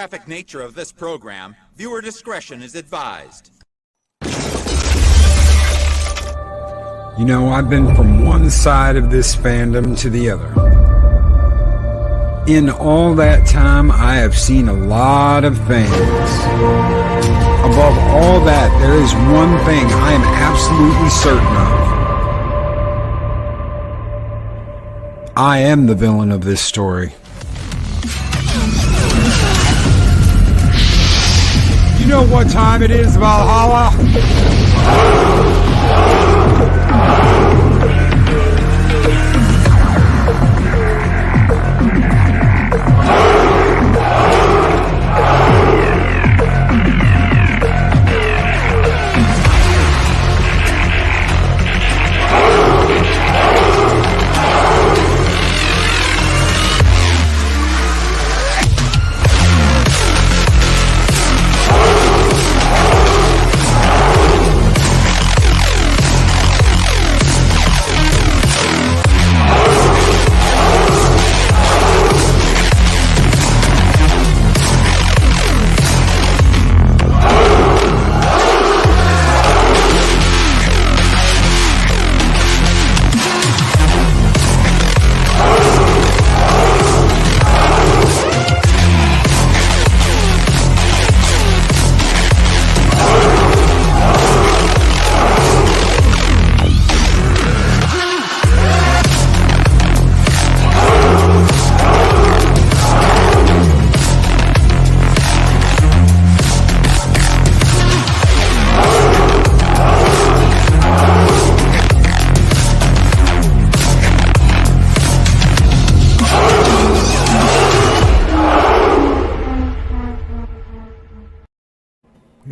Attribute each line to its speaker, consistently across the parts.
Speaker 1: graphic nature of this program, viewer discretion is advised.
Speaker 2: You know, I've been from one side of this fandom to the other. In all that time, I have seen a lot of things. Above all that, there is one thing I am absolutely certain of. I am the villain of this story. You know what time it is, Valhalla?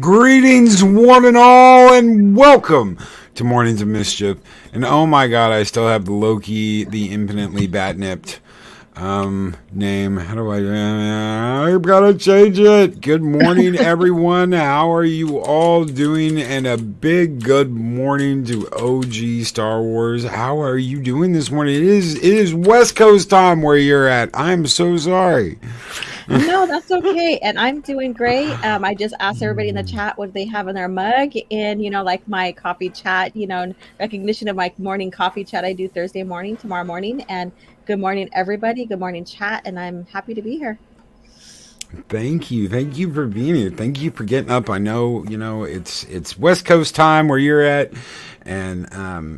Speaker 2: Greetings, one and all, and welcome to Mornings of Mischief. And oh my god, I still have the Loki, the infinitely bat-nipped name. How do I've got to change it. Good morning, everyone. How are you all doing? And a big good morning to OG Star Wars. How are you doing this morning? It is West Coast time where you're at. I'm so sorry.
Speaker 3: No, that's okay. And I'm doing great. I just asked everybody in the chat what they have in their mug. And, you know, like my coffee chat, you know, in recognition of my morning coffee chat I do Thursday morning, tomorrow morning. And good morning, everybody. Good morning, chat. And I'm happy to be here.
Speaker 2: Thank you. Thank you for being here. Thank you for getting up. I know, you know, it's West Coast time where you're at. And,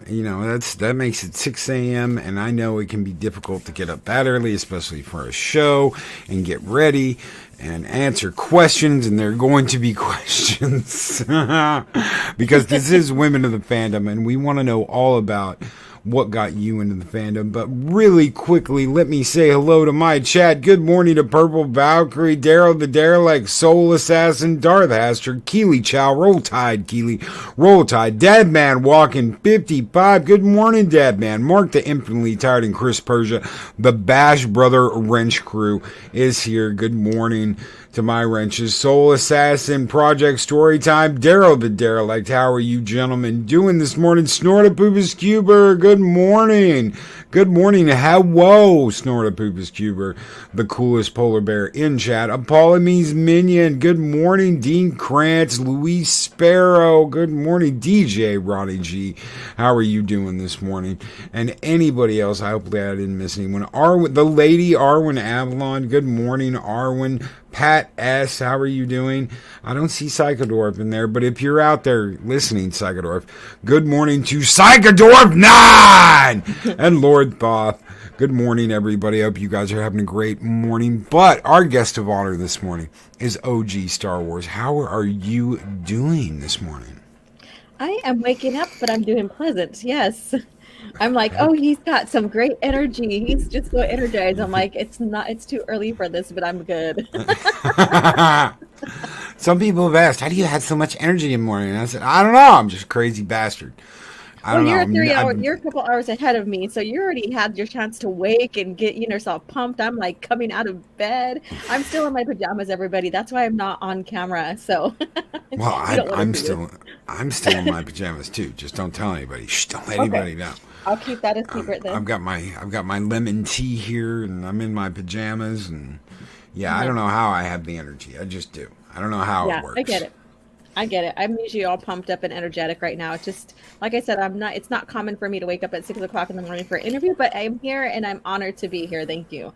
Speaker 2: you know, that makes it 6 a.m. And I know it can be difficult to get up that early, especially for a show, and get ready and answer questions. And there are going to be questions because this is Women of the Fandom, and we want to know all about what got you into the fandom. But really quickly, let me say hello to my chat. Good morning to Purple Valkyrie, Daryl the Derelict, Soul Assassin, Darth Aster, Keely Chow, Roll Tide, Keely, Roll Tide, Dadman Walking 55. Good morning, Dadman. Mark the Infinitely Tired, and Chris Persia, the Bash Brother Wrench Crew is here. Good morning to my wrenches. Soul Assassin, Project Storytime, Daryl the Derelict. How are you gentlemen doing this morning? Snortapoopas Cuber, good morning. Good morning. Hello, Snortapoopas Cuber, the coolest polar bear in chat. Apollome's Minion, good morning. Dean Krantz, Luis Sparrow, good morning. DJ Ronnie G, how are you doing this morning? And anybody else, I hope I didn't miss anyone. Arwen, the lady Arwen Avalon, good morning, Arwen. Pat S., how are you doing? I don't see Psychodorf in there, but if you're out there listening, Psychodorf, good morning to Psychodorf 9 and Lord Thoth. Good morning, everybody. I hope you guys are having a great morning. But our guest of honor this morning is OG Star Wars. How are you doing this morning?
Speaker 3: I am waking up, but I'm doing pleasant. Yes. I'm like, oh, he's got some great energy. He's just so energized. I'm like, it's too early for this, but I'm good.
Speaker 2: Some people have asked, how do you have so much energy in the morning? And I said, I don't know. I'm just a crazy bastard.
Speaker 3: You're a couple hours ahead of me, so you already had your chance to wake and get yourself pumped. I'm like coming out of bed. I'm still in my pajamas, everybody. That's why I'm not on camera. So,
Speaker 2: well, I'm still in my pajamas too. Just don't tell anybody. Shh, don't let anybody know.
Speaker 3: I'll keep that a secret then.
Speaker 2: I've got my lemon tea here, and I'm in my pajamas, and Yeah, I
Speaker 3: Uh-huh.
Speaker 2: don't know how I have the energy. I just do. I don't know how it
Speaker 3: Yeah, I get
Speaker 2: works.
Speaker 3: it. I get it. I'm usually all pumped up and energetic right now. It's just like I said, I'm not. It's not common for me to wake up at 6 o'clock in the morning for an interview, but I'm here and I'm honored to be here. Thank you.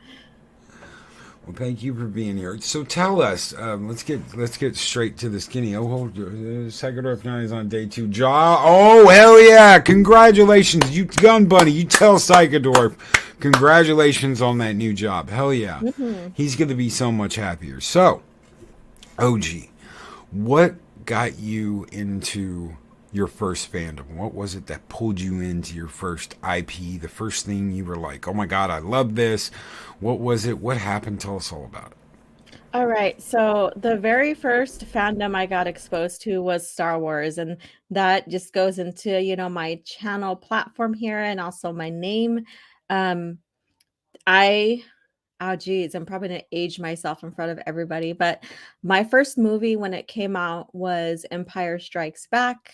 Speaker 2: Well, thank you for being here. So tell us. Let's get straight to the skinny. Oh, hold Psychodorf now is on day 2. Jaw. Oh, hell yeah! Congratulations, you gun bunny. You tell Psychodorf. Congratulations on that new job. Hell yeah.
Speaker 3: Hmm.
Speaker 2: He's gonna be so much happier. So, OG, what got you into your first fandom? What was it that pulled you into your first IP? The first thing you were like, oh my god, I love this. What was it? What happened? Tell us all about it.
Speaker 3: All right. So the very first fandom I got exposed to was Star Wars, and that just goes into, my channel platform here and also my name. Um, I Oh, geez, I'm probably gonna age myself in front of everybody, but my first movie when it came out was Empire Strikes Back,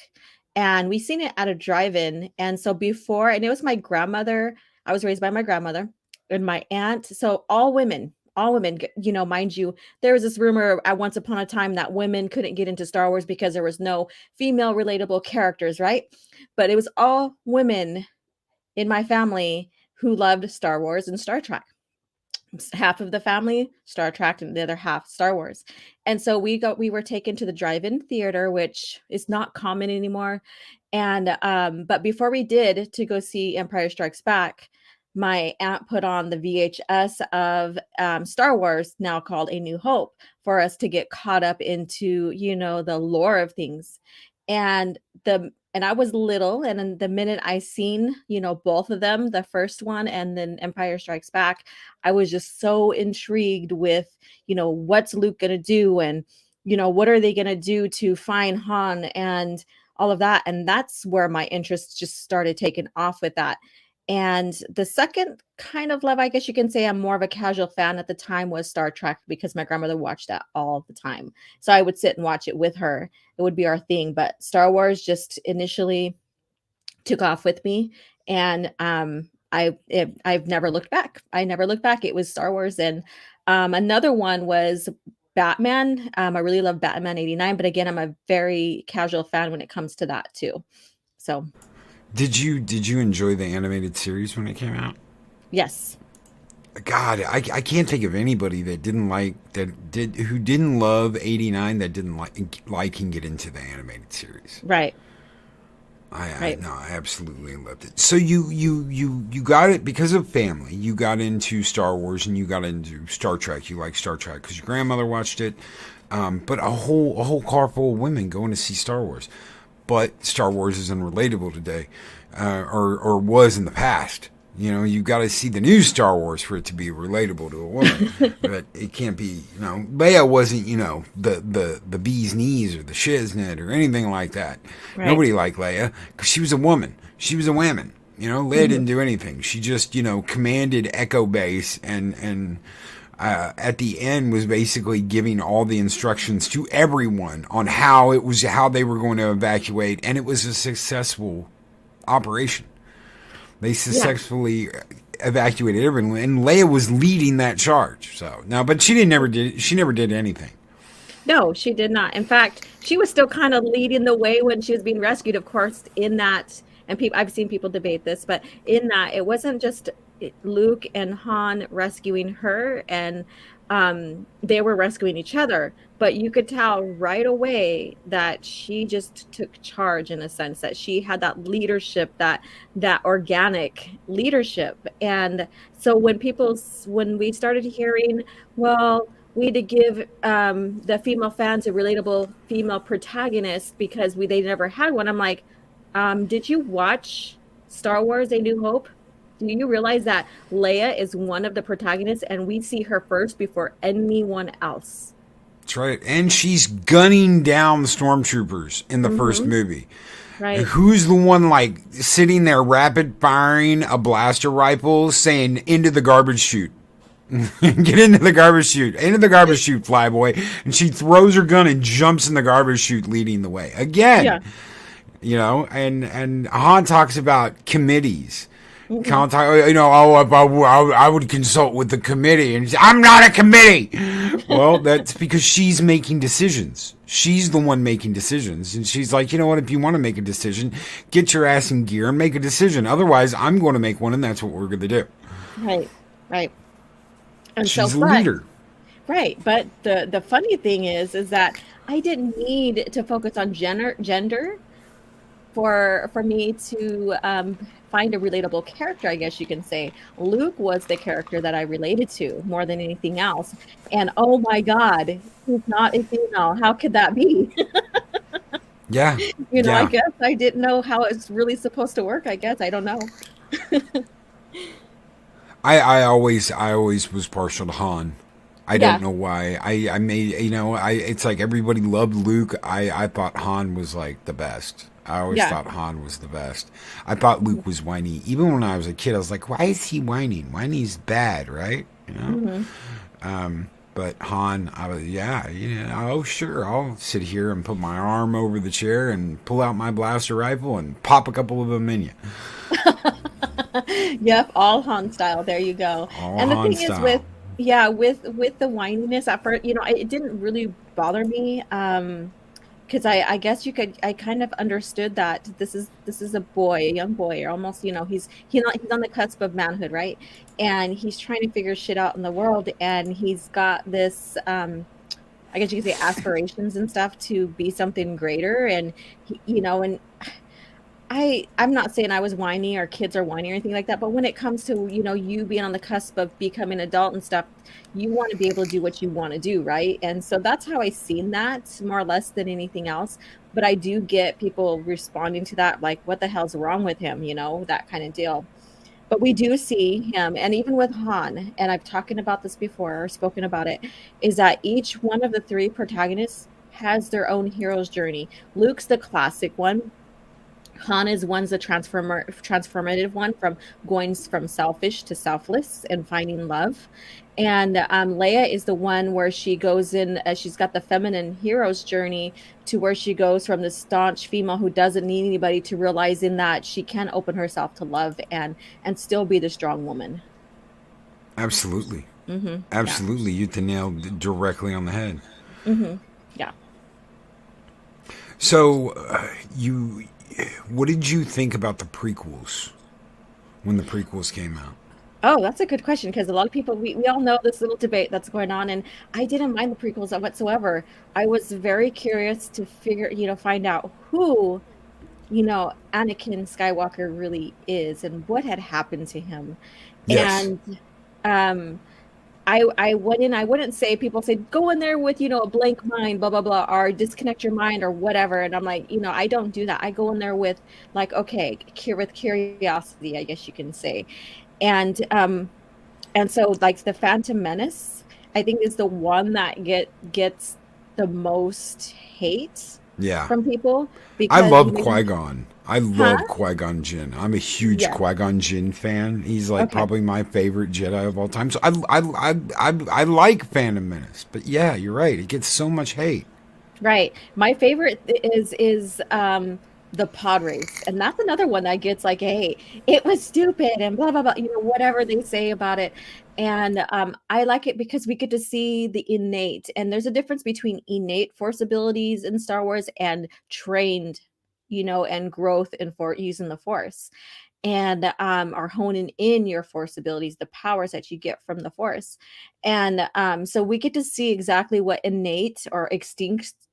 Speaker 3: and we seen it at a drive-in. And so before, and it was my grandmother. I was raised by my grandmother and my aunt. So all women, mind you, there was this rumor at once upon a time that women couldn't get into Star Wars because there was no female relatable characters, right? But it was all women in my family who loved Star Wars and Star Trek. Half of the family Star Trek and the other half Star Wars. And so we were taken to the drive-in theater, which is not common anymore. And but before we did to go see Empire Strikes Back, my aunt put on the VHS of Star Wars, now called A New Hope, for us to get caught up into, the lore of things. And I was little, and then the minute I seen, both of them, the first one and then Empire Strikes Back, I was just so intrigued with, what's Luke going to do, and, what are they going to do to find Han and all of that. And that's where my interest just started taking off with that. And the second kind of love, I guess you can say I'm more of a casual fan at the time, was Star Trek, because my grandmother watched that all the time. So I would sit and watch it with her. It would be our thing. But Star Wars just initially took off with me, and I've never looked back. I never looked back. It was Star Wars. And another one was Batman. I really love Batman 89, but again, I'm a very casual fan when it comes to that too. So
Speaker 2: Did you enjoy the animated series when it came out?
Speaker 3: yes.
Speaker 2: God, I can't think of anybody that who didn't love '89 that didn't like and get into the animated series.
Speaker 3: Right.
Speaker 2: I
Speaker 3: Right.
Speaker 2: no, I absolutely loved it. So you got it because of family. You got into Star Wars and you got into Star Trek. You like Star Trek because your grandmother watched it. But a whole car full of women going to see Star Wars. But Star Wars is unrelatable today, or was in the past. You got to see the new Star Wars for it to be relatable to a woman. But it can't be, Leia wasn't, the bee's knees or the shiznit or anything like that.
Speaker 3: Right.
Speaker 2: Nobody liked Leia because she was a woman. She was a woman. Leia didn't do anything. She just, commanded Echo Base and at the end was basically giving all the instructions to everyone on how they were going to evacuate, and it was a successful operation. They
Speaker 3: Yeah.
Speaker 2: successfully evacuated everyone, and Leia was leading that charge. So no, but she never did anything.
Speaker 3: No, she did not. In fact, she was still kind of leading the way when she was being rescued, of course, in that. And I've seen people debate this, but in that, it wasn't just Luke and Han rescuing her, and they were rescuing each other. But you could tell right away that she just took charge, in a sense that she had that leadership, that organic leadership. And so when we started hearing, well, we need to give the female fans a relatable female protagonist because they never had one. I'm like, did you watch Star Wars: A New Hope? Do you realize that Leia is one of the protagonists, and we see her first before anyone else?
Speaker 2: That's right, and she's gunning down the stormtroopers in the first
Speaker 3: Mm-hmm.
Speaker 2: movie. And
Speaker 3: Right.
Speaker 2: who's the one sitting there rapid firing a blaster rifle, saying "into the garbage chute"? Get into the garbage chute. Into the garbage chute, flyboy. And she throws her gun and jumps in the garbage chute, leading the way. Again,
Speaker 3: Yeah.
Speaker 2: and Han talks about committees.
Speaker 3: Mhm.
Speaker 2: contact, I would consult with the committee, and I'm not a committee. Well, that's because she's making decisions. She's the one making decisions, and she's like, you know what? If you want to make a decision, get your ass in gear and make a decision. Otherwise, I'm going to make one, and that's what we're going to do.
Speaker 3: Right. Right. And so,
Speaker 2: She's a
Speaker 3: but
Speaker 2: leader.
Speaker 3: right, but the funny thing is that I didn't need to focus on gender for me to find a relatable character, I guess you can say. Luke was the character that I related to more than anything else. And oh my God, he's not a female. How could that be?
Speaker 2: Yeah,
Speaker 3: I
Speaker 2: yeah.
Speaker 3: guess I didn't know how it's really supposed to work. I guess I don't know.
Speaker 2: I always was partial to Han. I don't
Speaker 3: Yeah,
Speaker 2: know why. I made, it's like everybody loved Luke. I thought Han was like the best. I always
Speaker 3: yeah.
Speaker 2: thought Han was the best. I thought Luke was whiny. Even when I was a kid, I was like, why is he whining? Whiny's bad, right?
Speaker 3: Hmm.
Speaker 2: But Han, yeah, oh sure, I'll sit here and put my arm over the chair and pull out my blaster rifle and pop a couple of them in you.
Speaker 3: Yep, all Han style. There you go.
Speaker 2: All
Speaker 3: And the
Speaker 2: Han
Speaker 3: thing is with
Speaker 2: style.
Speaker 3: yeah, with the whininess at first, it didn't really bother me. Because I guess I kind of understood that this is a boy, a young boy, or almost, he's on the cusp of manhood, right? And he's trying to figure shit out in the world, and he's got this I guess you could say aspirations and stuff to be something greater. And and I'm not saying I was whiny or kids are whiny or anything like that, but when it comes to, you being on the cusp of becoming an adult and stuff, you want to be able to do what you want to do, right? And so that's how I seen that more or less than anything else. But I do get people responding to that, like, what the hell's wrong with him, that kind of deal. But we do see him, and even with Han, and I've talked about this before or spoken about it, is that each one of the three protagonists has their own hero's journey. Luke's the classic one. Hana's one's the transformative one, from going from selfish to selfless and finding love. And Leia is the one where she goes in, she's got the feminine hero's journey, to where she goes from the staunch female who doesn't need anybody to realizing that she can open herself to love and still be the strong woman.
Speaker 2: Absolutely.
Speaker 3: Yeah.
Speaker 2: Absolutely. You hit the nail directly on the head.
Speaker 3: Yeah.
Speaker 2: So, what did you think about the prequels when the prequels came out?
Speaker 3: Oh, that's a good question, because a lot of people, we all know this little debate that's going on, and I didn't mind the prequels whatsoever. I was very curious to find out who, Anakin Skywalker really is and what had happened to him.
Speaker 2: Yes.
Speaker 3: And um I wouldn't say, people say go in there with, a blank mind, blah blah blah, or disconnect your mind or whatever. And I'm like, I don't do that. I go in there with, like, okay, with curiosity, I guess you can say. And so, like, the Phantom Menace, I think, is the one that gets the most hate
Speaker 2: Yeah.
Speaker 3: from people,
Speaker 2: I
Speaker 3: because
Speaker 2: love Qui Gon. I
Speaker 3: huh?
Speaker 2: love Qui Gon Jinn. I'm a huge
Speaker 3: Yes.
Speaker 2: Qui Gon Jinn fan. He's like
Speaker 3: Okay.
Speaker 2: probably my favorite Jedi of all time. So I like Phantom Menace. But yeah, you're right. It gets so much hate.
Speaker 3: Right. My favorite is the pod race. And that's another one that gets like, hey, it was stupid and blah blah blah, whatever they say about it. And I like it because we get to see the innate. And there's a difference between innate force abilities in Star Wars and trained, and growth in for using the force, and are honing in your force abilities, the powers that you get from the force. And so we get to see exactly what innate or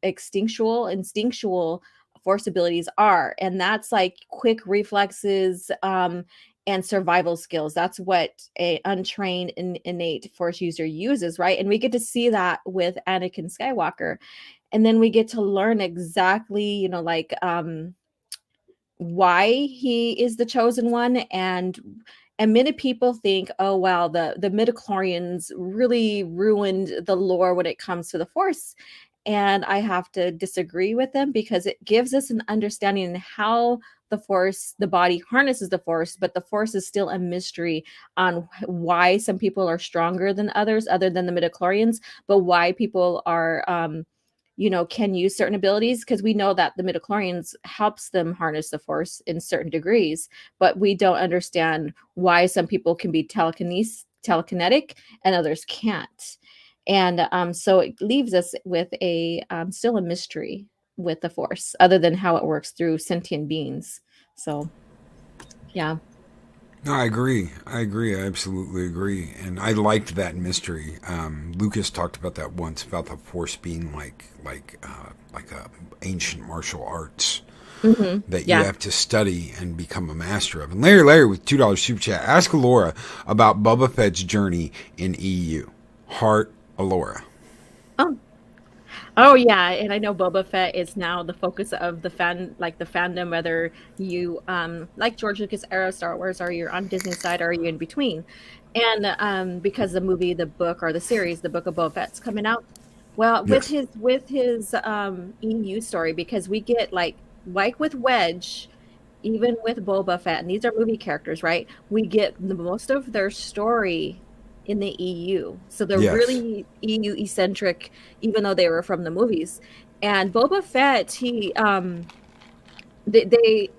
Speaker 3: instinctual force abilities are. And that's like quick reflexes, and survival skills. That's what a untrained and innate force user uses, right? And we get to see that with Anakin Skywalker. And then we get to learn exactly, like, why he is the chosen one. And many people think, oh wow, the midichlorians really ruined the lore when it comes to the force. And I have to disagree with them, because it gives us an understanding in how the body harnesses the force, but the force is still a mystery on why some people are stronger than others, other than the midichlorians, but why people are can use certain abilities, because we know that the midichlorians helps them harness the force in certain degrees, but we don't understand why some people can be telekinetic and others can't. And so it leaves us with a still a mystery with the force, other than how it works through sentient beings. So yeah.
Speaker 2: No, I agree. I absolutely agree. And I liked that mystery. Lucas talked about that once, about the Force being like a ancient martial arts that you
Speaker 3: Yeah.
Speaker 2: have to study and become a master of. And Larry with $2 super chat, ask Alora about Boba Fett's journey in EU. Heart Alora.
Speaker 3: Oh, Oh yeah, and I know Boba Fett is now the focus of the fandom, whether you like George Lucas era Star Wars, or you're on Disney side, or you're in between. And because the movie, the book, or the series, the Book of Boba Fett's coming out. Well,
Speaker 2: Yes.
Speaker 3: with his EU story, because we get like with Wedge, even with Boba Fett, and these are movie characters, right? We get the most of their story in the EU. So they're
Speaker 2: Yes.
Speaker 3: really EU eccentric, even though they were from the movies. And Boba Fett, they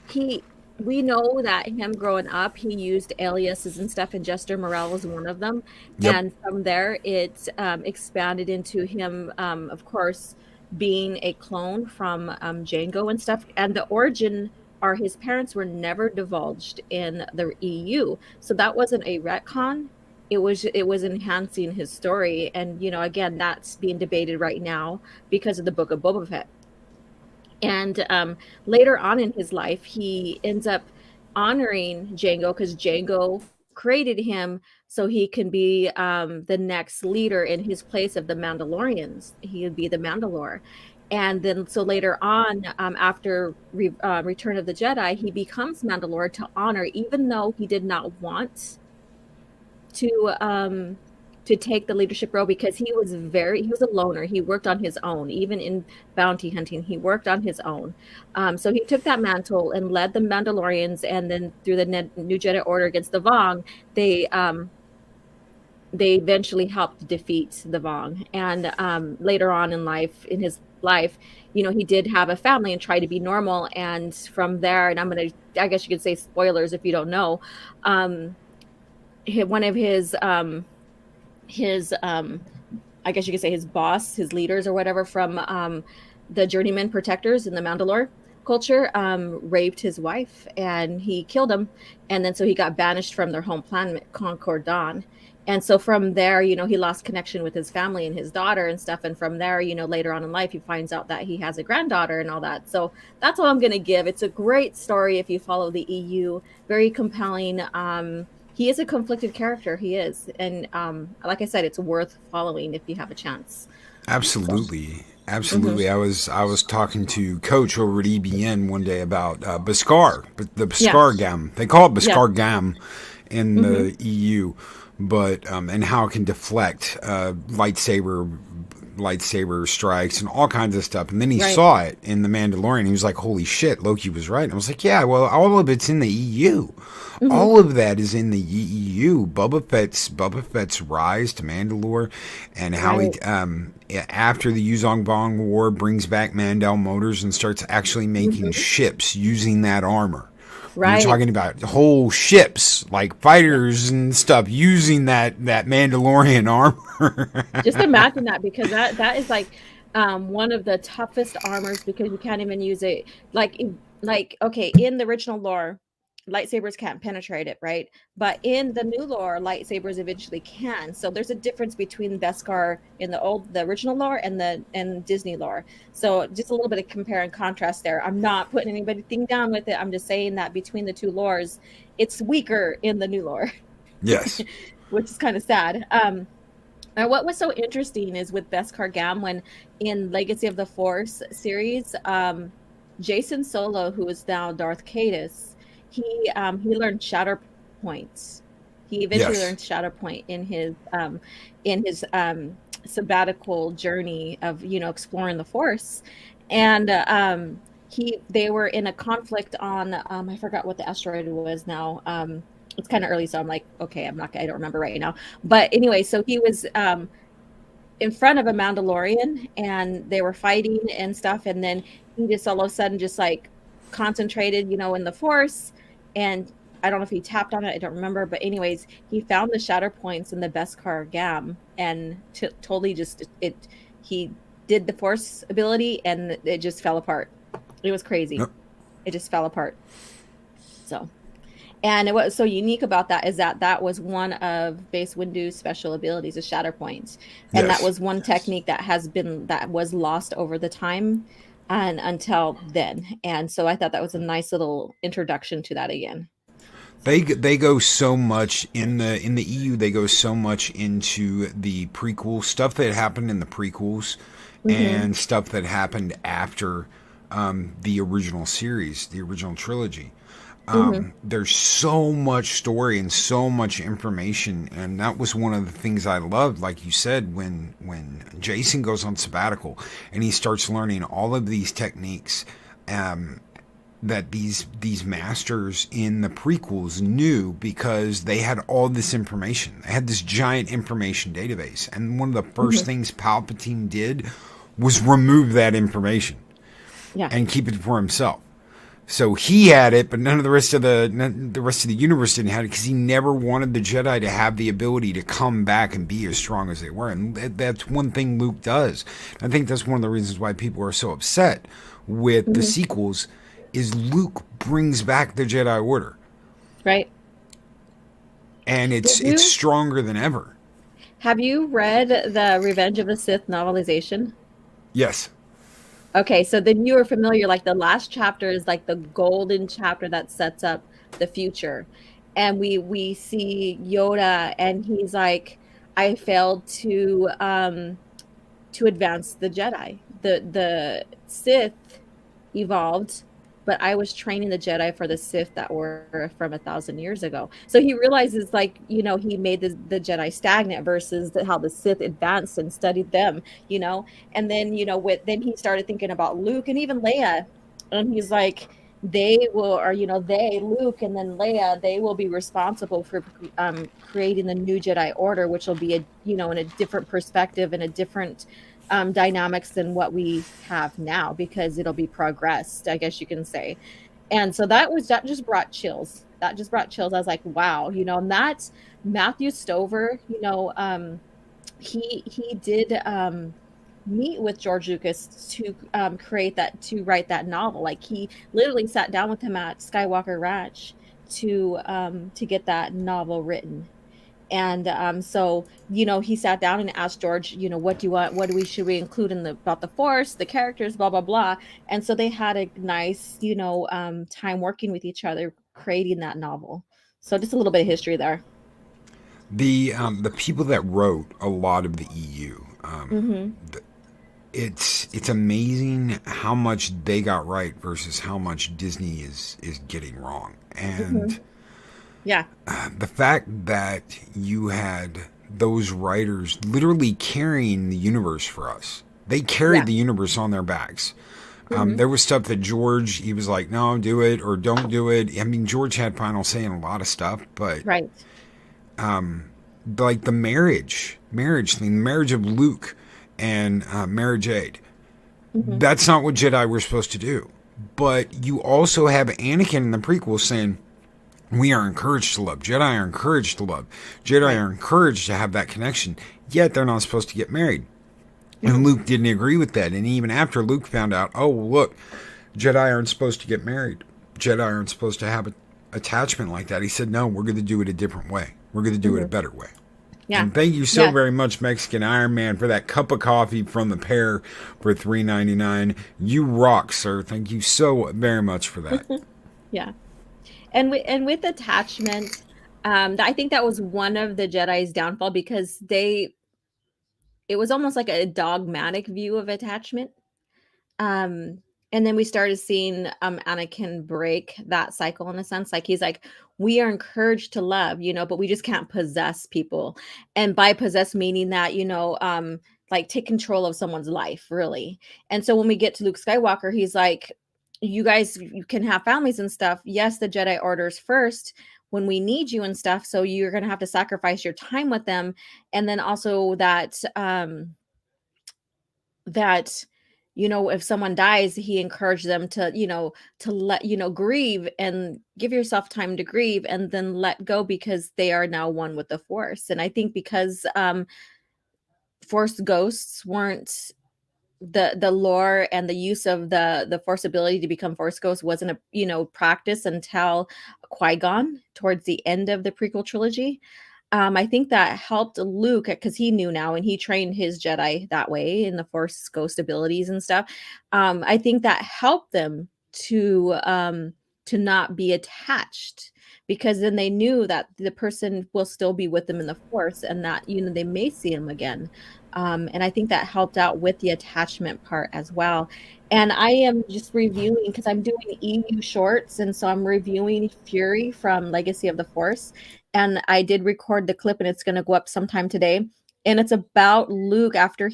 Speaker 3: he we know that him growing up, he used aliases and stuff, and Jester Morel was one of them.
Speaker 2: Yep.
Speaker 3: And from there, it expanded into him, of course, being a clone from Django and stuff. And the origin are his parents were never divulged in the EU, so that wasn't a retcon. It was enhancing his story, and again, that's being debated right now because of the Book of Boba Fett. And later on in his life, he ends up honoring Django, because Django created him so he can be the next leader in his place of the Mandalorians. He would be the Mandalore. And then, so later on, after Return of the Jedi, he becomes Mandalore to honor, even though he did not want to take the leadership role, because he was a loner. He worked on his own, even in bounty hunting. He worked on his own. So he took that mantle and led the Mandalorians, and then through the New Jedi Order against the Vong, they eventually helped defeat the Vong. And later on in his life, he did have a family and try to be normal. And from there, and I guess you could say spoilers if you don't know, one of his I guess you could say his boss, his leaders or whatever, from the journeyman protectors in the Mandalore culture, raped his wife, and he killed him. And then so he got banished from their home planet, Concord Dawn. And so from there, he lost connection with his family and his daughter and stuff. And from there, later on in life, he finds out that he has a granddaughter and all that. So that's all I'm going to give. It's a great story if you follow the EU. Very compelling. He is a conflicted character. He is. And like I said, it's worth following if you have a chance.
Speaker 2: Absolutely.
Speaker 3: Mm-hmm.
Speaker 2: Absolutely. I was talking to Coach over at EBN one day about Beskar, but the
Speaker 3: Yeah.
Speaker 2: Beskar Gam. They call it
Speaker 3: Yeah.
Speaker 2: Beskar Gam in
Speaker 3: Mm-hmm.
Speaker 2: the EU, but and how it can deflect lightsaber strikes and all kinds of stuff. And then he
Speaker 3: Right.
Speaker 2: saw it in the Mandalorian. He was like, "Holy shit, Loki was right." And I was like, "Yeah, well, all of it's in the EU.
Speaker 3: Mm-hmm.
Speaker 2: All of that is in the EU. Boba Fett's rise to Mandalore, and how he
Speaker 3: Right.
Speaker 2: after the Yuzong Bong War brings back Mandel Motors and starts actually making
Speaker 3: Mm-hmm.
Speaker 2: ships using that armor." You're
Speaker 3: Right.
Speaker 2: talking about whole ships, like fighters and stuff, using that Mandalorian armor.
Speaker 3: Just imagine that, because that is like one of the toughest armors, because you can't even use it like okay, in the original lore, lightsabers can't penetrate it, right? But in the new lore, lightsabers eventually can. So there's a difference between Beskar in the original lore and Disney lore. So just a little bit of compare and contrast there. I'm not putting anything down with it. I'm just saying that between the two lores, it's weaker in the new lore,
Speaker 2: Yes.
Speaker 3: which is kind of sad. And what was so interesting is with Beskar Gam, when in Legacy of the Force series, Jason Solo, who is now Darth Caedus, he learned Shatter Point. He eventually
Speaker 2: Yes.
Speaker 3: learned Shatter Point in his sabbatical journey of exploring the Force. And they were in a conflict on I forgot what the asteroid was now. It's kind of early, so I'm like, okay, I don't remember right now. But anyway, so he was in front of a Mandalorian, and they were fighting and stuff, and then he just all of a sudden just like concentrated, in the Force, and I don't know if he tapped on it, I don't remember, but anyways, he found the shatter points in the Beskar Gam, and totally just he did the Force ability, and it just fell apart. It was crazy.
Speaker 2: Yep.
Speaker 3: It just fell apart. So, and what was so unique about that is that was one of Base Windu's special abilities, a shatter point, and that
Speaker 2: Yes.
Speaker 3: was one technique that was lost over the time and until then. And so I thought that was a nice little introduction to that again.
Speaker 2: They go so much in the EU. They go so much into the prequel stuff that happened in the prequels, and stuff that happened after the original series, the original trilogy. There's so much story and so much information, and that was one of the things I loved. Like you said, when Jason goes on sabbatical and he starts learning all of these techniques. That these masters in the prequels knew, because they had all this information. They had this giant information database. And one of the first things Palpatine did was remove that information and keep it for himself. So he had it, but none of the rest of the universe didn't have it, because he never wanted the Jedi to have the ability to come back and be as strong as they were. And that's one thing Luke does. I think that's one of the reasons why people are so upset with the sequels, is Luke brings back the Jedi Order.
Speaker 3: Right.
Speaker 2: And it's stronger than ever.
Speaker 3: Have you read the Revenge of the Sith novelization?
Speaker 2: Yes.
Speaker 3: Okay, so then you are familiar, like the last chapter is like the golden chapter that sets up the future. And we see Yoda, and he's like, I failed to advance the Jedi. The Sith evolved, but I was training the Jedi for the Sith that were from 1,000 years ago. So he realizes, like, he made the Jedi stagnant versus how the Sith advanced and studied them, and then, then he started thinking about Luke and even Leia. And he's like, they will, or, Luke and then Leia, they will be responsible for creating the new Jedi Order, which will be in a different perspective and a different dynamics than what we have now, because it'll be progressed, I guess you can say. And so that just brought chills. I was like, wow, and that's Matthew Stover. He did meet with George Lucas to write that novel. Like, he literally sat down with him at Skywalker Ranch to get that novel written. And so, he sat down and asked George, what do you want? Should we include about the Force, the characters, blah, blah, blah. And so they had a nice, time working with each other, creating that novel. So just a little bit of history there.
Speaker 2: The people that wrote a lot of the EU, it's amazing how much they got right versus how much Disney is getting wrong. And
Speaker 3: yeah,
Speaker 2: the fact that you had those writers literally carrying the universe for us. They carried the universe on their backs. There was stuff that George, he was like, no, do it or don't do it. I mean, George had final say in a lot of stuff, but like the marriage thing, the marriage of Luke and Mara Jade, that's not what Jedi were supposed to do. But you also have Anakin in the prequel saying, we are encouraged to love. Jedi are encouraged to love. Jedi are encouraged to have that connection, yet they're not supposed to get married. And Luke didn't agree with that. And even after Luke found out, oh, well, look, Jedi aren't supposed to get married. Jedi aren't supposed to have an attachment like that. He said, no, we're going to do it a different way. We're going to do it a better way. Yeah. And thank you so very much, Mexican Iron Man, for that cup of coffee from the pair for $3.99. You rock, sir. Thank you so very much for that.
Speaker 3: Yeah. And with attachment, I think that was one of the Jedi's downfall, because it was almost like a dogmatic view of attachment. And then we started seeing Anakin break that cycle, in a sense. Like, he's like, we are encouraged to love, but we just can't possess people. And by possess, meaning that, like, take control of someone's life, really. And so when we get to Luke Skywalker, he's like, you guys, you can have families and stuff. Yes, the Jedi orders first when we need you and stuff. So you're going to have to sacrifice your time with them. And then also that, that, if someone dies, he encouraged them to, to let, grieve and give yourself time to grieve and then let go, because they are now one with the Force. And I think because Force ghosts weren't, the lore and the use of the Force ability to become Force ghost wasn't a, practice until Qui-Gon towards the end of the prequel trilogy. I think that helped Luke, because he knew now and he trained his Jedi that way in the Force ghost abilities and stuff. I think that helped them to not be attached, because then they knew that the person will still be with them in the Force, and that, they may see him again. And I think that helped out with the attachment part as well. And I am just reviewing, because I'm doing EU shorts, and so I'm reviewing Fury from Legacy of the Force. And I did record the clip, and it's going to go up sometime today. And it's about Luke after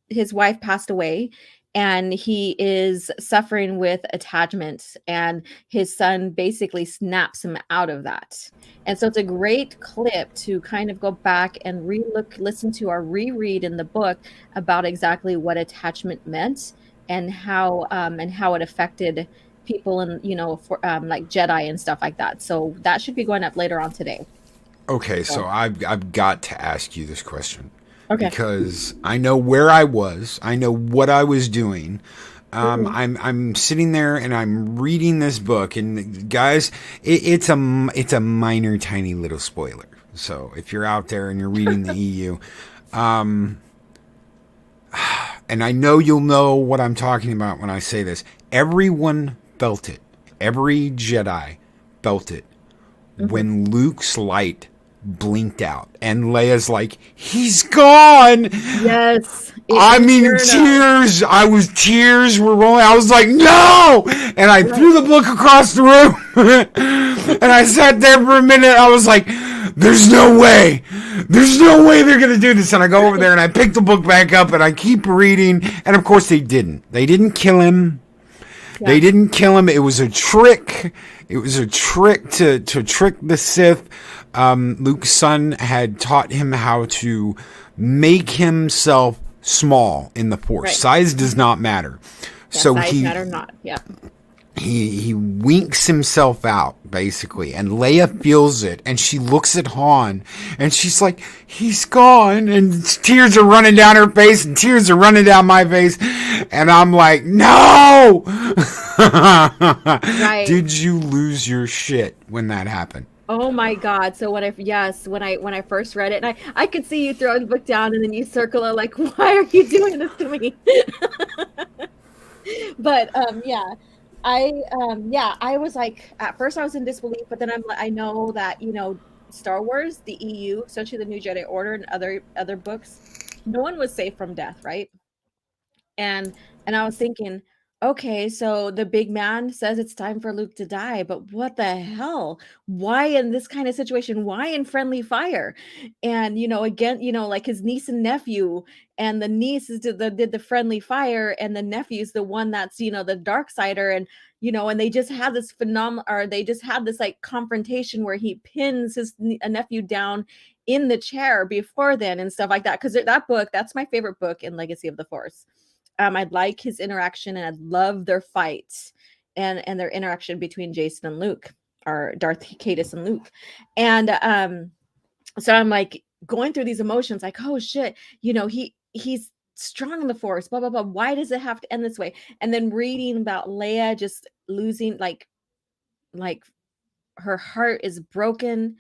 Speaker 3: his wife passed away, and he is suffering with attachment, and his son basically snaps him out of that. And so it's a great clip to kind of go back and listen to or reread in the book about exactly what attachment meant, and how it affected people, and for like Jedi and stuff like that. So that should be going up later on today.
Speaker 2: Okay, so I've got to ask you this question.
Speaker 3: Okay.
Speaker 2: Because I know where I was, I know what I was doing. I'm sitting there and I'm reading this book, and guys, it's a minor, tiny little spoiler. So if you're out there and you're reading the EU, and I know you'll know what I'm talking about when I say this. Everyone felt it. Every Jedi felt it when Luke's light blinked out and Leia's like, he's gone.
Speaker 3: Yes.
Speaker 2: I mean, tears were rolling. I was like, no! And I threw the book across the room. And I sat there for a minute. I was like, there's no way they're going to do this. And I go over there and I pick the book back up and I keep reading. And of course they didn't kill him. Yeah. They didn't kill him. It was a trick. It was a trick to trick the Sith. Luke's son had taught him how to make himself small in the Force. Right. Size does not matter.
Speaker 3: Yeah, so size matter not. Yeah.
Speaker 2: He winks himself out, basically, and Leia feels it, and she looks at Han, and she's like, he's gone, and tears are running down her face, and tears are running down my face, and I'm like, no! Right. Did you lose your shit when that happened?
Speaker 3: Oh my God. So when I first read it, and I could see you throwing the book down and then you circle it like, why are you doing this to me? But I was like, at first I was in disbelief, but then I know that, Star Wars, the EU, especially the New Jedi Order and other books, no one was safe from death, right? And I was thinking, okay, so the big man says it's time for Luke to die, but what the hell? Why in this kind of situation? Why in friendly fire? And again, like his niece and nephew, and the niece did the friendly fire, and the nephew's the one that's the dark sider, and and they just had this like confrontation where he pins his nephew down in the chair before then and stuff like that. Because that book, that's my favorite book in Legacy of the Force. I'd like his interaction, and I'd love their fight and their interaction between Jason and Luke, or Darth Cadus and Luke. And so I'm like going through these emotions, like, oh shit, he's strong in the Force, blah blah blah. Why does it have to end this way? And then reading about Leia just losing, like her heart is broken,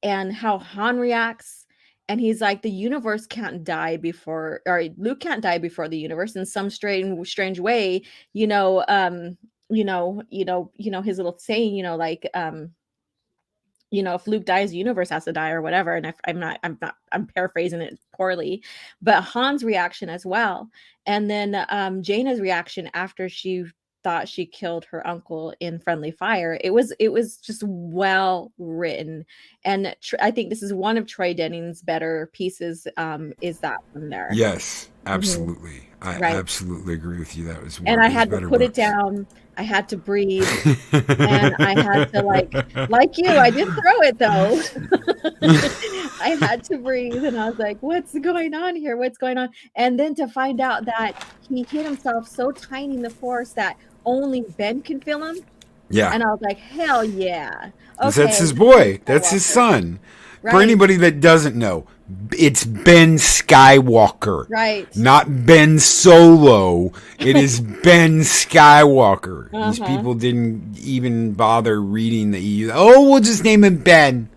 Speaker 3: and how Han reacts. And he's like, the universe can't die before, or Luke can't die before the universe in some strange way, his little saying, if Luke dies, the universe has to die or whatever. And I'm paraphrasing it poorly, but Han's reaction as well. And then Jaina's reaction after she thought she killed her uncle in friendly fire. It was just well written. And I think this is one of Troy Denning's better pieces, is that from there.
Speaker 2: Yes, absolutely. Mm-hmm. I absolutely agree with you. That was one
Speaker 3: and I had to put it down. I had to breathe, and I had to like you. I did throw it though. I had to breathe, and I was like, "What's going on here? What's going on?" And then to find out that he hid himself so tiny in the forest that only Ben can feel him,
Speaker 2: Yeah.
Speaker 3: and I was like, "Hell yeah.
Speaker 2: 'Cause
Speaker 3: Okay,
Speaker 2: that's his
Speaker 3: Luke
Speaker 2: boy. That's his
Speaker 3: Skywalker."
Speaker 2: son. For
Speaker 3: Right,
Speaker 2: anybody that doesn't know, it's Ben Skywalker,
Speaker 3: right.
Speaker 2: not Ben Solo. It is Ben Skywalker. These
Speaker 3: Uh-huh.
Speaker 2: people didn't even bother reading the EU. Oh, we'll just name him Ben.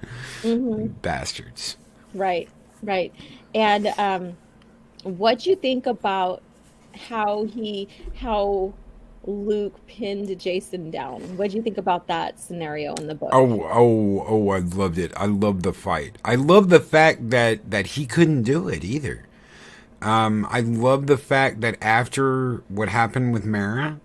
Speaker 3: Mhm.
Speaker 2: Bastards.
Speaker 3: Right, right. And what you think about how Luke pinned Jason down? What do you think about that scenario in the book?
Speaker 2: Oh! I loved it. I loved the fight. I love the fact that he couldn't do it either. I love the fact that after what happened with Mara,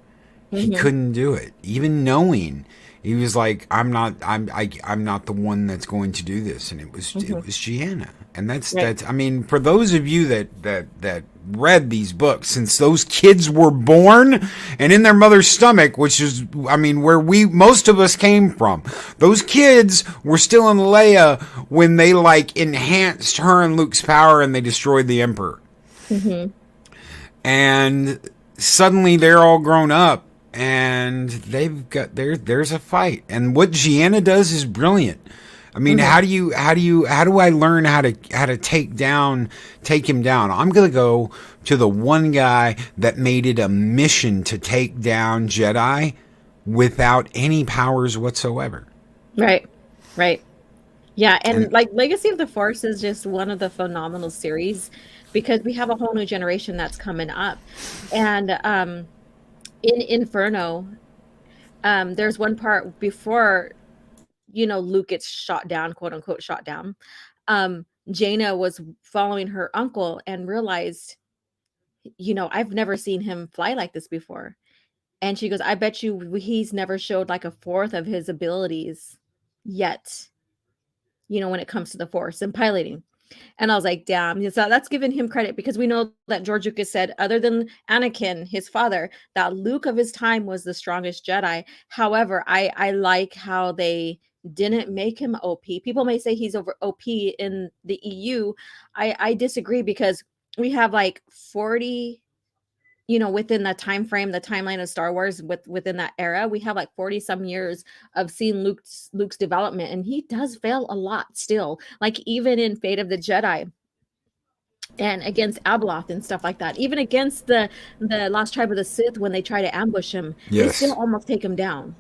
Speaker 2: he
Speaker 3: Hmm.
Speaker 2: couldn't do it, even knowing he was like, I'm not the one that's going to do this, and
Speaker 3: Hmm.
Speaker 2: it was Gianna, and
Speaker 3: Right.
Speaker 2: that's I mean, for those of you that read these books, since those kids were born and in their mother's stomach, which is, I mean, where most of us came from, those kids were still in Leia when they like enhanced her and Luke's power and they destroyed the Emperor,
Speaker 3: Hmm.
Speaker 2: and suddenly they're all grown up and they've got there's a fight, and what Gianna does is brilliant. I mean,
Speaker 3: Hmm.
Speaker 2: how do I learn how to take him down? I'm gonna go to the one guy that made it a mission to take down Jedi without any powers whatsoever.
Speaker 3: Right. Right. Yeah,
Speaker 2: And
Speaker 3: and like Legacy of the Force is just one of the phenomenal series because we have a whole new generation that's coming up. And in Inferno, there's one part before, Luke gets shot down, quote unquote shot down. Jaina was following her uncle and realized, I've never seen him fly like this before. And she goes, I bet you he's never showed like a fourth of his abilities yet, when it comes to the Force and piloting. And I was like, damn. So that's giving him credit because we know that George Lucas said, other than Anakin, his father, that Luke of his time was the strongest Jedi. However, I like how they didn't make him OP. People may say he's over OP in the EU. I disagree because we have like 40, within the time frame, the timeline of Star Wars within that era, we have like 40 some years of seeing Luke's development, and he does fail a lot still. Like even in Fate of the Jedi and against Abeloth and stuff like that, even against the Lost Tribe of the Sith when they try to ambush him, they still
Speaker 2: yes,
Speaker 3: almost take him down.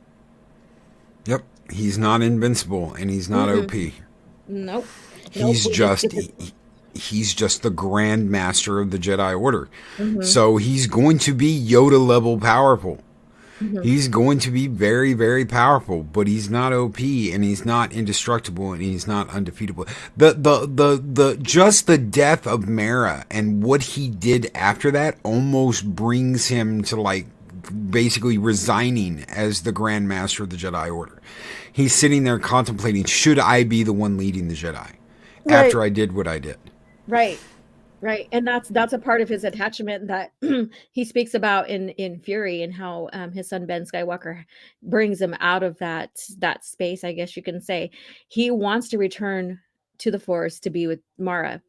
Speaker 2: yep, he's not invincible and he's not
Speaker 3: Mm-mm.
Speaker 2: OP.
Speaker 3: Nope. Nope.
Speaker 2: He's
Speaker 3: We just
Speaker 2: just
Speaker 3: get to.
Speaker 2: he's just the Grand Master of the Jedi Order.
Speaker 3: Hmm.
Speaker 2: So he's going to be Yoda level powerful.
Speaker 3: Hmm.
Speaker 2: He's going to be very, very powerful, but he's not OP and he's not indestructible and he's not undefeatable. The just the death of Mara and what he did after that almost brings him to like basically resigning as the Grand Master of the Jedi Order. He's sitting there contemplating, should I be the one leading the Jedi
Speaker 3: Right.
Speaker 2: after I did what I did?
Speaker 3: Right. Right, and that's a part of his attachment that he speaks about in Fury, and how his son Ben Skywalker brings him out of that space, I guess you can say. He wants to return to the Force to be with Mara,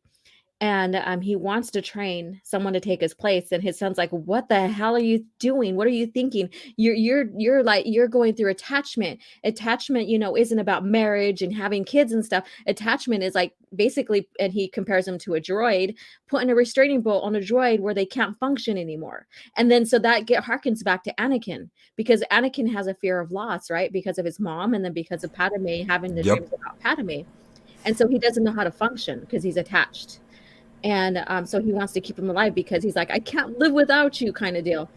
Speaker 3: and he wants to train someone to take his place, and his son's like, what the hell are you doing? What are you thinking? You're like, you're going through attachment, isn't about marriage and having kids and stuff. Attachment is like basically, and he compares him to a droid, putting a restraining bolt on a droid where they can't function anymore. And then so that harkens back to Anakin, because Anakin has a fear of loss, right, because of his mom, and then because of Padme having the
Speaker 2: Yep.
Speaker 3: dreams about Padme. And so he doesn't know how to function because he's attached. And so he wants to keep him alive because he's like, I can't live without you, kind of deal.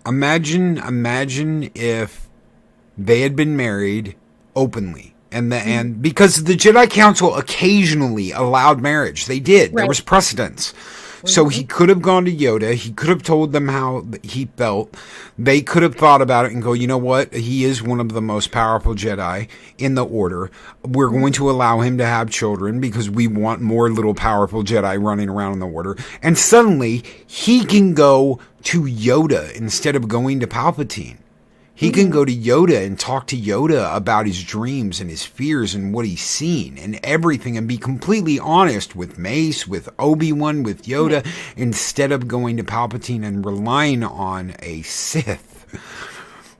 Speaker 2: Imagine if they had been married openly, and
Speaker 3: Mhm.
Speaker 2: because the Jedi Council occasionally allowed marriage, they did. There
Speaker 3: Right.
Speaker 2: was precedence. So he
Speaker 3: Mhm.
Speaker 2: could have gone to Yoda. He could have told them how he felt. They could have thought about it and go, you know what? He is one of the most powerful Jedi in the Order. We're going to allow him to have children because we want more little powerful Jedi running around in the Order. And suddenly he can go to Yoda instead of going to Palpatine. He can go to Yoda and talk to Yoda about his dreams and his fears and what he's seen and everything, and be completely honest with Mace, with Obi-Wan, with Yoda, instead of going to Palpatine and relying on a Sith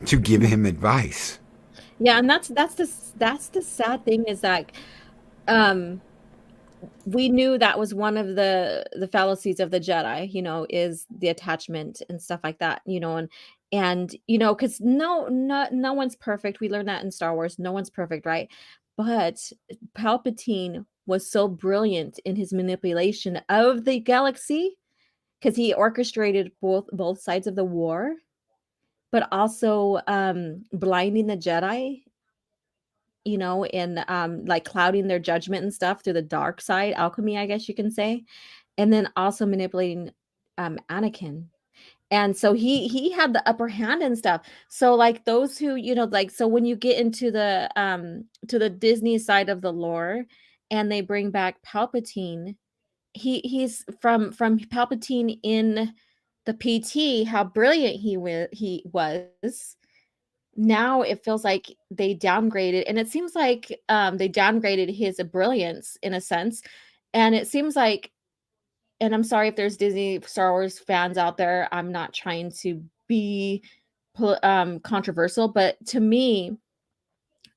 Speaker 2: to give him advice.
Speaker 3: Yeah, and that's the sad thing is that um we knew that was one of the fallacies of the Jedi, is the attachment and stuff like that, and because no one's perfect. We learned that in Star Wars. No one's perfect, right? But Palpatine was so brilliant in his manipulation of the galaxy because he orchestrated both sides of the war, but also blinding the Jedi, and like clouding their judgment and stuff through the dark side, alchemy, I guess you can say, and then also manipulating Anakin. And so he had the upper hand and stuff. So like those who, like, so when you get into the to the Disney side of the lore and they bring back Palpatine, he's from Palpatine in the PT, how brilliant he was. Now it feels like they downgraded, and it seems like they downgraded his brilliance in a sense. And it seems like, and I'm sorry if there's Disney Star Wars fans out there, I'm not trying to be controversial, but to me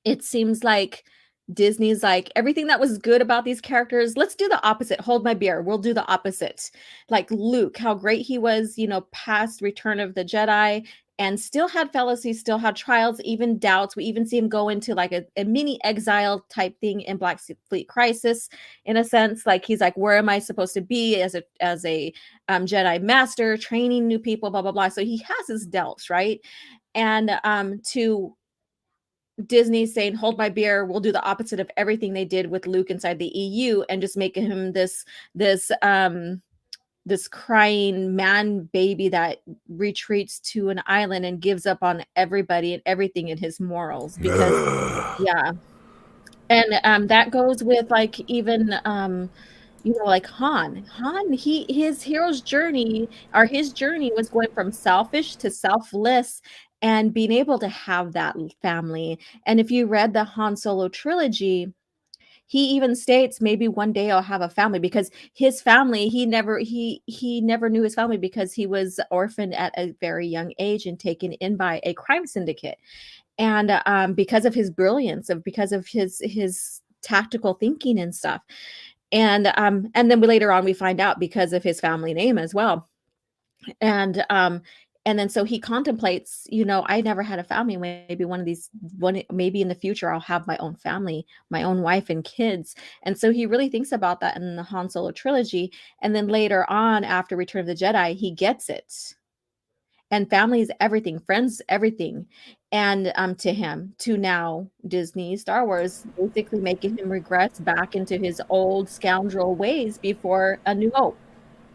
Speaker 3: it seems like Disney's like, everything that was good about these characters, let's do the opposite. Hold my beer. We'll do the opposite. Like Luke, how great he was, past Return of the Jedi, and still had fallacies, still had trials, even doubts. We even see him go into like a mini exile type thing in Black Fleet Crisis, in a sense. Like he's like, where am I supposed to be as a Jedi master, training new people, blah blah blah. So he has his doubts, right? And to Disney saying, hold my beer, we'll do the opposite of everything they did with Luke inside the EU, and just making him this crying man baby that retreats to an island and gives up on everybody and everything in his morals. Because yeah. And that goes with like even like Han, his hero's journey, or his journey, was going from selfish to selfless and being able to have that family. And if you read the Han Solo trilogy, he even states maybe one day I'll have a family, because his family, he never knew his family because he was orphaned at a very young age and taken in by a crime syndicate. And because of his brilliance, because of his tactical thinking and stuff. And then later on we find out because of his family name as well. And then so he contemplates, I never had a family. Maybe in the future I'll have my own family, my own wife and kids. And so he really thinks about that in the Han Solo trilogy. And then later on, after Return of the Jedi, he gets it. And family is everything, friends, everything. And to him, to now Disney, Star Wars, basically making him regress back into his old scoundrel ways before A New Hope.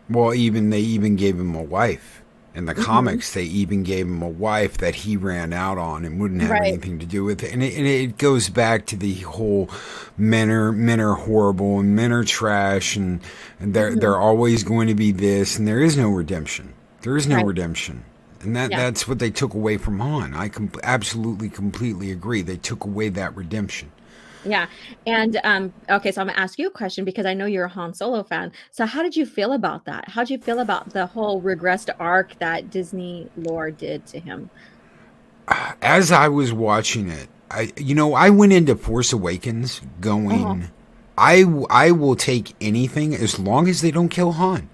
Speaker 2: Well, they even gave him a wife. In the comics, they even gave him a wife that he ran out on and wouldn't have anything to do with it. And it goes back to the whole men are horrible and men are trash, and they're always going to be this, and there is no redemption. There is no redemption. And that's what they took away from Han. I absolutely, completely agree. They took away that redemption.
Speaker 3: Yeah. And okay, so I'm gonna ask you a question, because I know you're a Han Solo fan. So how did you feel about that? How did you feel about the whole regressed arc that Disney lore did to him?
Speaker 2: As I was watching it, I went into Force Awakens going, I will take anything as long as they don't kill Han.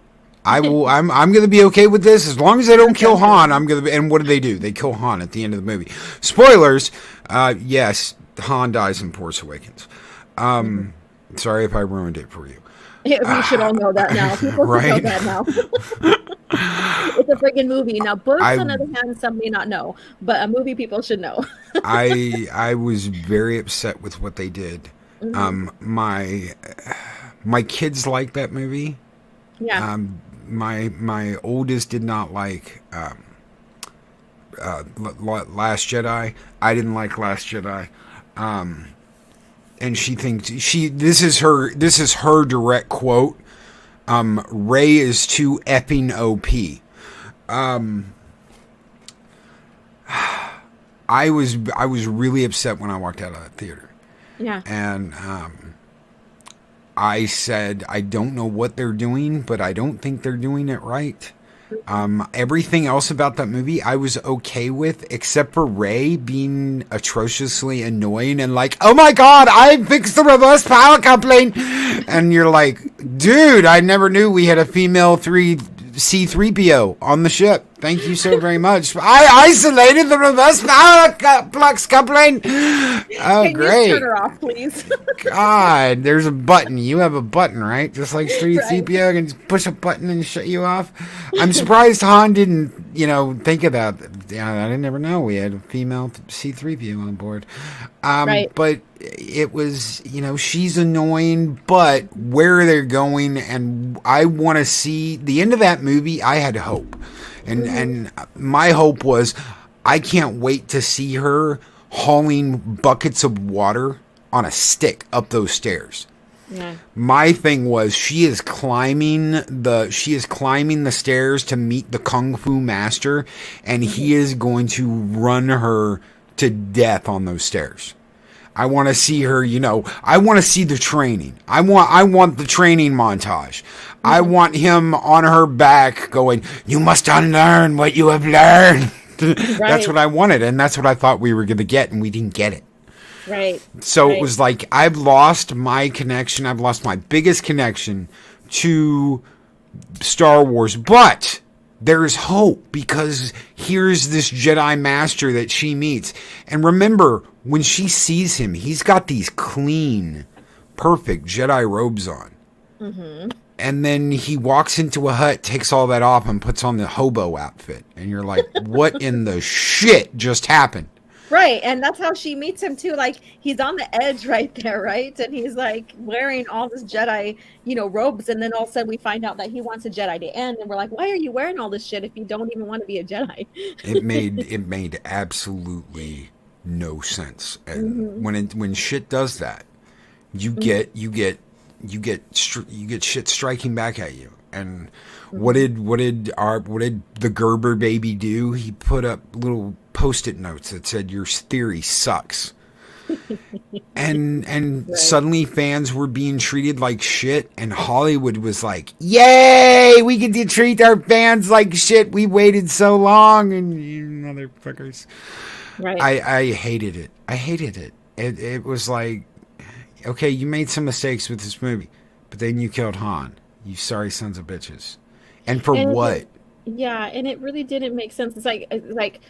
Speaker 2: I'm going to be okay with this as long as they don't kill Han. And what do? They kill Han at the end of the movie. Spoilers. Yes, Han dies in Force Awakens. Sorry if I ruined it for you.
Speaker 3: We should all know that now. People should know that now. It's a friggin' movie. Now, books, on the other hand, some may not know, but a movie people should know.
Speaker 2: I was very upset with what they did. My kids like that movie.
Speaker 3: Yeah.
Speaker 2: My oldest did not like Last Jedi. I didn't like Last Jedi. And she thinks this is her direct quote. Rey is too epping OP. I was really upset when I walked out of that theater.
Speaker 3: Yeah.
Speaker 2: And I said, I don't know what they're doing, but I don't think they're doing it right. Everything else about that movie I was okay with, except for Rey being atrociously annoying and like, oh my god, I fixed the reverse power coupling. And you're like, dude, I never knew we had a female C3PO on the ship. Thank you so very much. I isolated the reverse power flux coupling. Oh,
Speaker 3: Can
Speaker 2: great.
Speaker 3: you turn her off, please?
Speaker 2: God, there's a button. You have a button, right? Just like Street
Speaker 3: Right.
Speaker 2: CPO can just push a button and shut you off. I'm surprised Han didn't, think of that. Yeah, I didn't ever know we had a female C3PO on board.
Speaker 3: Right.
Speaker 2: But it was, she's annoying, but where they're going, and I want to see the end of that movie. I had hope, and my hope was, I can't wait to see her hauling buckets of water on a stick up those stairs.
Speaker 3: Yeah.
Speaker 2: My thing was, she is climbing the stairs to meet the Kung Fu master, and he is going to run her to death on those stairs. I want to see her, I want to see the training. I want the training montage. I want him on her back going, you must unlearn what you have learned. That's what I wanted, and that's what I thought we were going to get, and we didn't get it.
Speaker 3: Right.
Speaker 2: So it was like, I've lost my connection. I've lost my biggest connection to Star Wars, but there's hope, because here's this Jedi Master that she meets. And remember, when she sees him, he's got these clean, perfect Jedi robes on. Mm-hmm. And then he walks into a hut, takes all that off, and puts on the hobo outfit. And you're like, what in the shit just happened?
Speaker 3: Right, and that's how she meets him too. Like, he's on the edge right there, right? And he's like wearing all this Jedi, robes, and then all of a sudden we find out that he wants a Jedi to end, and we're like, why are you wearing all this shit if you don't even want to be a Jedi?
Speaker 2: It made absolutely no sense. And when shit does that, you get shit striking back at you. And what did the Gerber baby do? He put up little Post-it notes that said, your theory sucks. and suddenly fans were being treated like shit, and Hollywood was like, yay, we get to treat our fans like shit. We waited so long, and you motherfuckers. Right. I hated it. It was like, okay, you made some mistakes with this movie, but then you killed Han. You sorry sons of bitches. And for what?
Speaker 3: And it really didn't make sense. It's like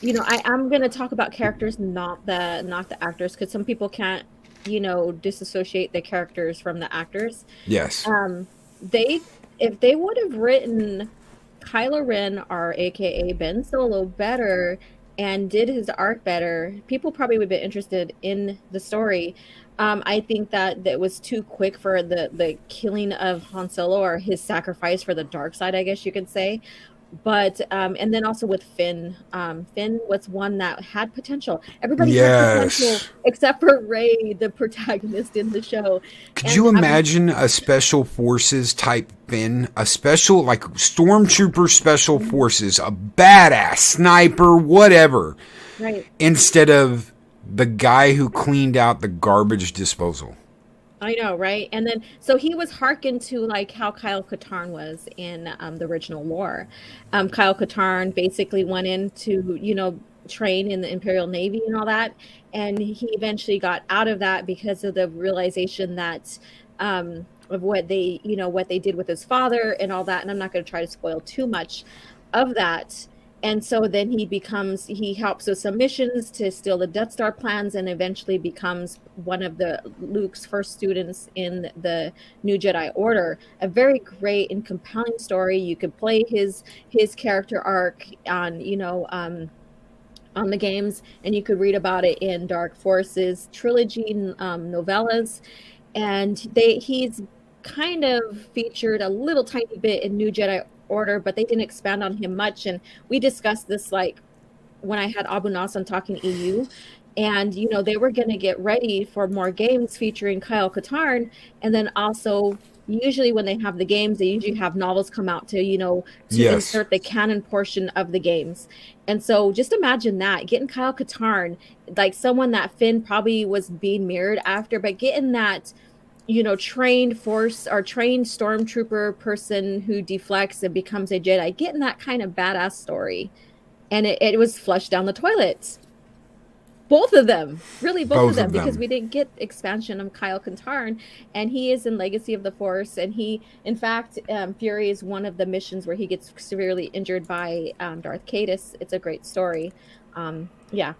Speaker 3: I'm going to talk about characters, not the actors, because some people can't, disassociate the characters from the actors.
Speaker 2: Yes.
Speaker 3: If they would have written Kylo Ren, or AKA Ben Solo, better and did his arc better, people probably would be interested in the story. I think that was too quick for the killing of Han Solo, or his sacrifice for the dark side, I guess you could say. But and then also with Finn, Finn was one that had potential. Everybody had potential except for Rey, the protagonist in the show.
Speaker 2: Could you imagine a special forces type Finn, a special, like stormtrooper special forces, a badass sniper, whatever,
Speaker 3: right?
Speaker 2: Instead of the guy who cleaned out the garbage disposal.
Speaker 3: I know, right? And then, so he was hearkened to like how Kyle Katarn was in the original lore. Kyle Katarn basically went in to, train in the Imperial Navy and all that. And he eventually got out of that because of the realization that of what they did with his father and all that. And I'm not going to try to spoil too much of that. And so then he helps with some missions to steal the Death Star plans, and eventually becomes one of Luke's first students in the New Jedi Order. A very great and compelling story. You could play his character arc on the games, and you could read about it in Dark Forces trilogy novellas. And he's kind of featured a little tiny bit in New Jedi Order, but they didn't expand on him much. And we discussed this like when I had Abu Nas Talking EU, and they were going to get ready for more games featuring Kyle Katarn, and then also usually when they have the games, they usually have novels come out to, to
Speaker 2: Yes.
Speaker 3: insert the canon portion of the games. And so just imagine that, getting Kyle Katarn, like someone that Finn probably was being mirrored after, but getting that, trained force or trained stormtrooper person who deflects and becomes a Jedi, getting that kind of badass story. And it was flushed down the toilet. Both of them, really both of them, because we didn't get expansion of Kyle Katarn, and he is in Legacy of the Force, and he, in fact, Fury is one of the missions where he gets severely injured by Darth Caedus. It's a great story. Yeah.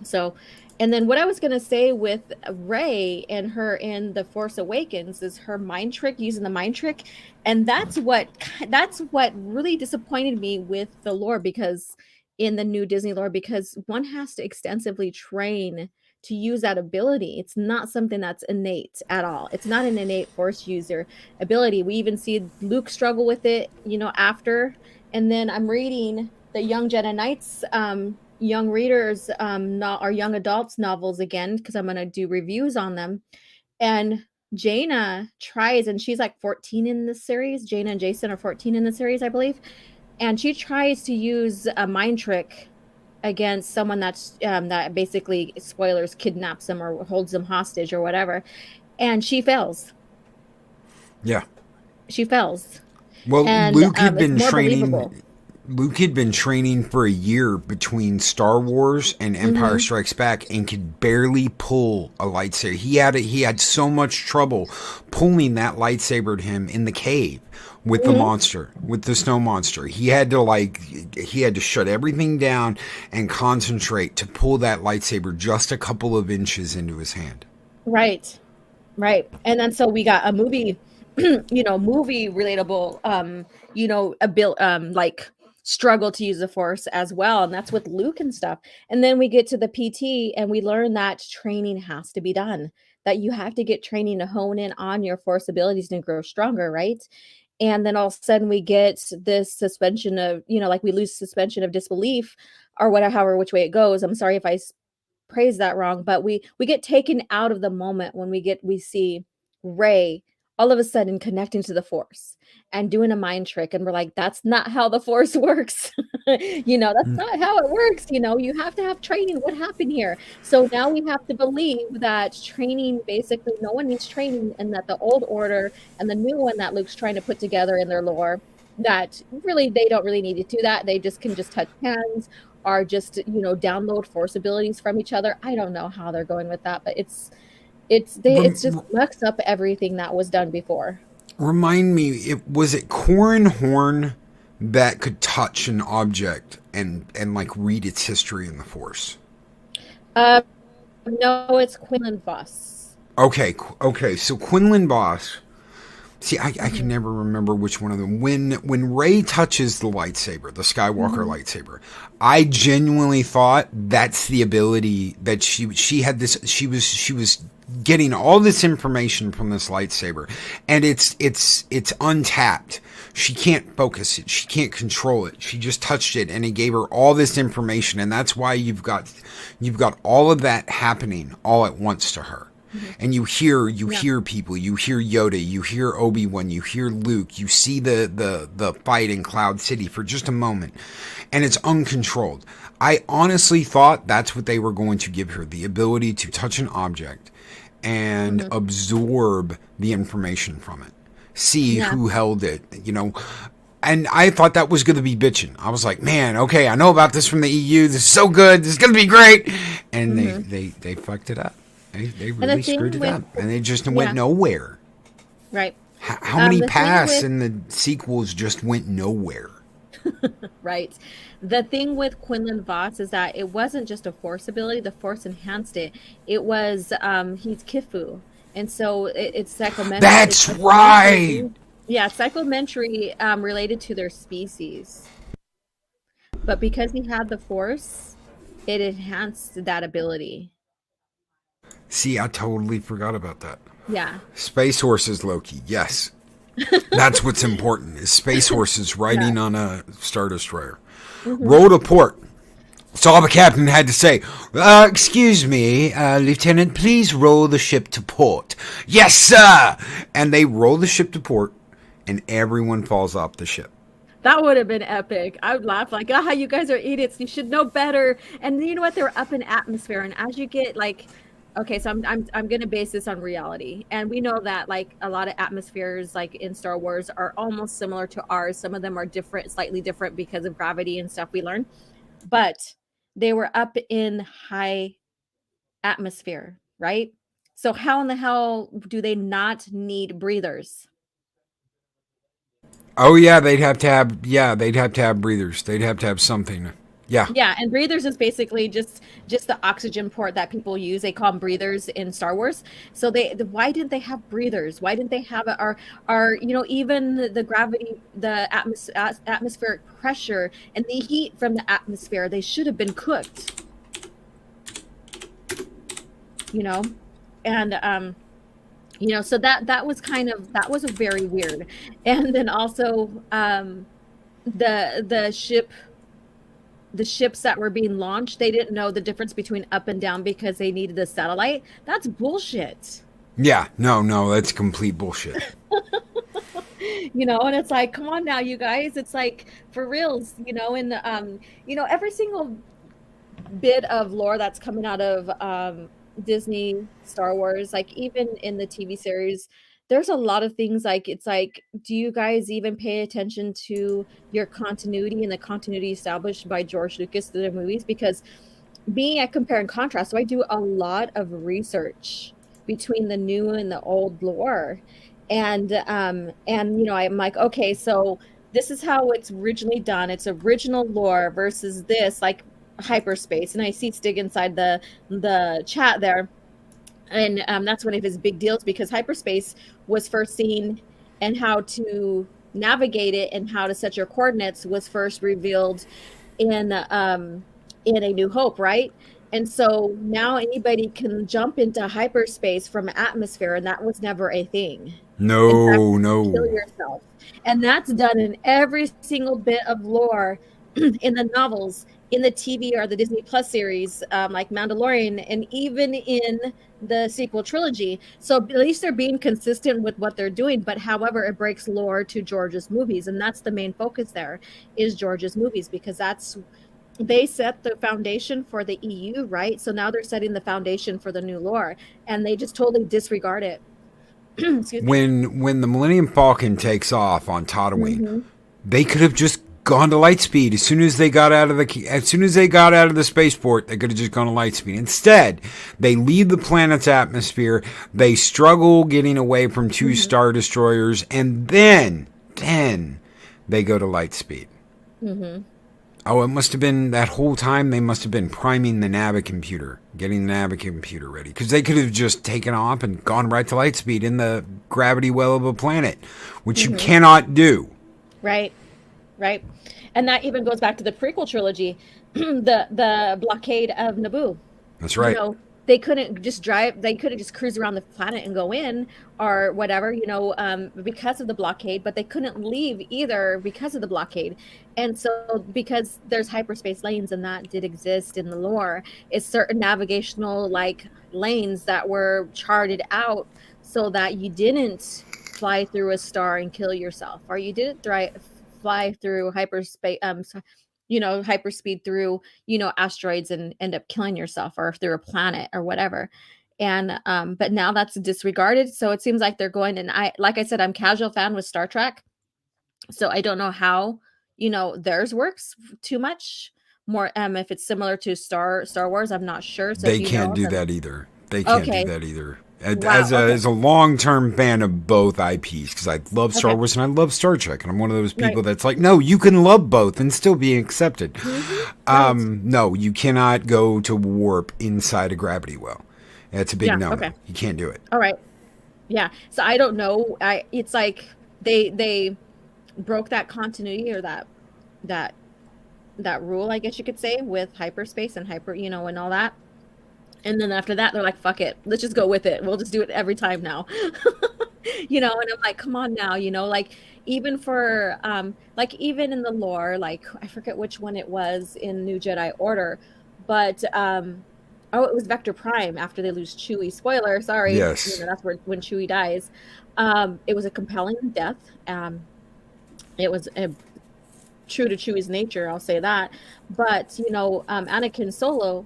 Speaker 3: So, and then what I was going to say with Rey and her in The Force Awakens is her mind trick, using the mind trick. And that's what really disappointed me with the lore, because in the new Disney lore, because one has to extensively train to use that ability. It's not something that's innate at all. It's not an innate Force user ability. We even see Luke struggle with it, after. And then I'm reading the Young Jedi Knights young readers or young adults novels again, because I'm going to do reviews on them. And Jaina tries, and she's like 14 in this series. Jaina and Jason are 14 in the series, I believe. And she tries to use a mind trick against someone that's that basically, spoilers, kidnaps them or holds them hostage or whatever. And she fails.
Speaker 2: Yeah.
Speaker 3: She fails.
Speaker 2: Well,
Speaker 3: and,
Speaker 2: Luke had been training.
Speaker 3: Believable.
Speaker 2: Luke had been training for a year between Star Wars and Empire Strikes Back, and could barely pull a lightsaber. He had so much trouble pulling that lightsaber to him in the cave with the monster, with the snow monster. He had to shut everything down and concentrate to pull that lightsaber just a couple of inches into his hand.
Speaker 3: Right. And then so we got a movie, movie relatable, like struggle to use the Force as well, and that's with Luke and stuff. And then we get to the PT and we learn that training has to be done, that you have to get training to hone in on your Force abilities and grow stronger, right? And then all of a sudden we get this suspension of, like we lose suspension of disbelief or whatever, however which way it goes. I'm sorry if I praise that wrong, but we get taken out of the moment when we see Rey all of a sudden connecting to the Force and doing a mind trick, and we're like, that's not how the Force works. That's not how it works. You have to have training. What happened here? So now we have to believe that training, basically no one needs training, and that the old order and the new one that Luke's trying to put together in their lore, that really they don't really need to do that. They just can just touch hands or just download Force abilities from each other. I don't know how they're going with that, but it just mucks up everything that was done before.
Speaker 2: Remind me, was it Corran Horn that could touch an object and like read its history in the Force?
Speaker 3: No, it's Quinlan Vos.
Speaker 2: Okay, so Quinlan Vos. See, I can never remember which one of them. When Rey touches the lightsaber, the Skywalker lightsaber, I genuinely thought that's the ability that she had. This she was getting all this information from this lightsaber, and it's untapped. She can't focus it. She can't control it. She just touched it, and it gave her all this information, and that's why you've got all of that happening all at once to her. And you hear people, you hear Yoda, you hear Obi-Wan, you hear Luke, you see the fight in Cloud City for just a moment, and it's uncontrolled. I honestly thought that's what they were going to give her, the ability to touch an object and absorb the information from it, see who held it, And I thought that was going to be bitching. I was like, man, okay, I know about this from the EU. This is so good. This is going to be great. And they fucked it up. They really screwed it up, and they just went nowhere.
Speaker 3: Right.
Speaker 2: How many paths in the sequels just went nowhere?
Speaker 3: Right. The thing with Quinlan Vos is that it wasn't just a Force ability. The Force enhanced it. It was he's Kifu, and so it's psychometric.
Speaker 2: That's right.
Speaker 3: Yeah, psychometry related to their species. But because he had the Force, it enhanced that ability.
Speaker 2: See, I totally forgot about that.
Speaker 3: Yeah.
Speaker 2: Space horses, Loki. Yes. That's what's important, is space horses riding on a Star Destroyer. Roll to port. So all the captain had to say, excuse me, Lieutenant, please roll the ship to port. Yes, sir! And they roll the ship to port, and everyone falls off the ship.
Speaker 3: That would have been epic. I would laugh like, ah, you guys are idiots. You should know better. And you know what? They're up in atmosphere. And as you get like, okay, so I'm gonna base this on reality. And we know that like a lot of atmospheres like in Star Wars are almost similar to ours. Some of them are different, slightly different because of gravity and stuff we learn. But they were up in high atmosphere, right? So how in the hell do they not need breathers?
Speaker 2: Oh yeah, they'd have to have breathers. They'd have to have something. Yeah.
Speaker 3: Yeah, and breathers is basically just the oxygen port that people use. They call them breathers in Star Wars. So why didn't they have breathers? Why didn't they have our even the gravity, the atmospheric pressure and the heat from the atmosphere, they should have been cooked. You know, and so that was that was a very weird. And then also the ships that were being launched, they didn't know the difference between up and down because they needed a satellite. That's bullshit.
Speaker 2: Yeah, no, that's complete bullshit.
Speaker 3: And it's like, come on now, you guys. It's like for reals, and every single bit of lore that's coming out of Disney, Star Wars, like even in the TV series, there's a lot of things like it's like, do you guys even pay attention to your continuity and the continuity established by George Lucas through the movies? Because I compare and contrast, so I do a lot of research between the new and the old lore. And I'm like, okay, so this is how it's originally done. It's original lore versus this, like hyperspace. And I see Stig inside the chat there. And that's one of his big deals because hyperspace was first seen and how to navigate it and how to set your coordinates was first revealed in A New Hope, right? And so now anybody can jump into hyperspace from atmosphere, and that was never a thing.
Speaker 2: No,
Speaker 3: Kill yourself. And that's done in every single bit of lore in the novels, in the TV or the Disney Plus series, like Mandalorian, and even in the sequel trilogy. So at least they're being consistent with what they're doing. But however, it breaks lore to George's movies, and that's the main focus there is George's movies, because they set the foundation for the EU, right? So now they're setting the foundation for the new lore, and they just totally disregard it.
Speaker 2: When the Millennium Falcon takes off on Tatooine, they could have just gone to light speed as soon as they got out of the spaceport. They could have just gone to light speed. Instead, they leave the planet's atmosphere. They struggle getting away from two star destroyers, and then they go to light speed. Oh, it must have been that whole time they must have been priming the Navicomputer, getting the Navicomputer ready. Because they could have just taken off and gone right to light speed in the gravity well of a planet, which you cannot do.
Speaker 3: Right. And that even goes back to the prequel trilogy, the blockade of Naboo.
Speaker 2: That's right.
Speaker 3: They couldn't just drive, they couldn't just cruise around the planet and go in or whatever, because of the blockade, but they couldn't leave either because of the blockade. And so because there's hyperspace lanes, and that did exist in the lore, it's certain navigational like lanes that were charted out so that you didn't fly through a star and kill yourself, or you didn't fly through hyperspace, hyperspeed through, asteroids and end up killing yourself, or through a planet or whatever. And but now that's disregarded. So it seems like they're going, and like I said, I'm casual fan with Star Trek. So I don't know how, theirs works too much more. If it's similar to Star Wars, I'm not sure. So
Speaker 2: they can't do that either. They can't do that either.
Speaker 3: Wow,
Speaker 2: as a long-term fan of both IPs, because I love Star Wars and I love Star Trek, and I'm one of those people that's like, no, you can love both and still be accepted. No, you cannot go to warp inside a gravity well. That's a big no. Okay. You can't do it.
Speaker 3: All right. Yeah. So I don't know. It's like they broke that continuity, or that rule, I guess you could say, with hyperspace and and all that. And then after that, they're like, fuck it. Let's just go with it. We'll just do it every time now. And I'm like, come on now, like even for like even in the lore, like I forget which one it was in New Jedi Order, but oh, it was Vector Prime after they lose Chewie. Spoiler, sorry, you know
Speaker 2: Yes.
Speaker 3: that's where when Chewie dies. It was a compelling death. It was true to Chewie's nature, I'll say that. But Anakin Solo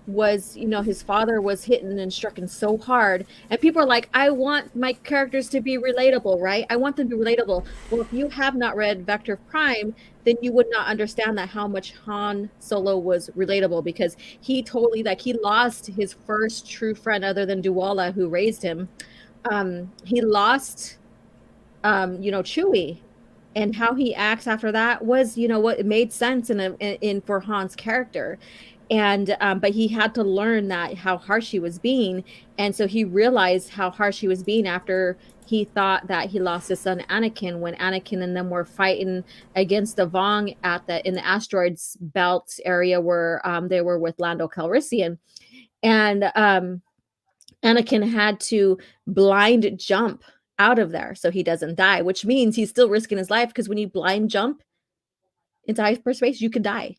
Speaker 3: was, his father was hit and stricken so hard, and people are like, I want my characters to be relatable, right? I want them to be relatable. Well, if you have not read Vector Prime, then you would not understand that how much Han Solo was relatable, because he totally, like, he lost his first true friend other than Duwala, who raised him. He lost Chewie, and how he acts after that was, what it made sense in for Han's character. And but he had to learn that how harsh he was being, and so he realized how harsh he was being after he thought that he lost his son Anakin, when Anakin and them were fighting against the Vong in the asteroids belt area where they were with Lando Calrissian. And Anakin had to blind jump out of there so he doesn't die, which means he's still risking his life, because when you blind jump into hyperspace, you could die.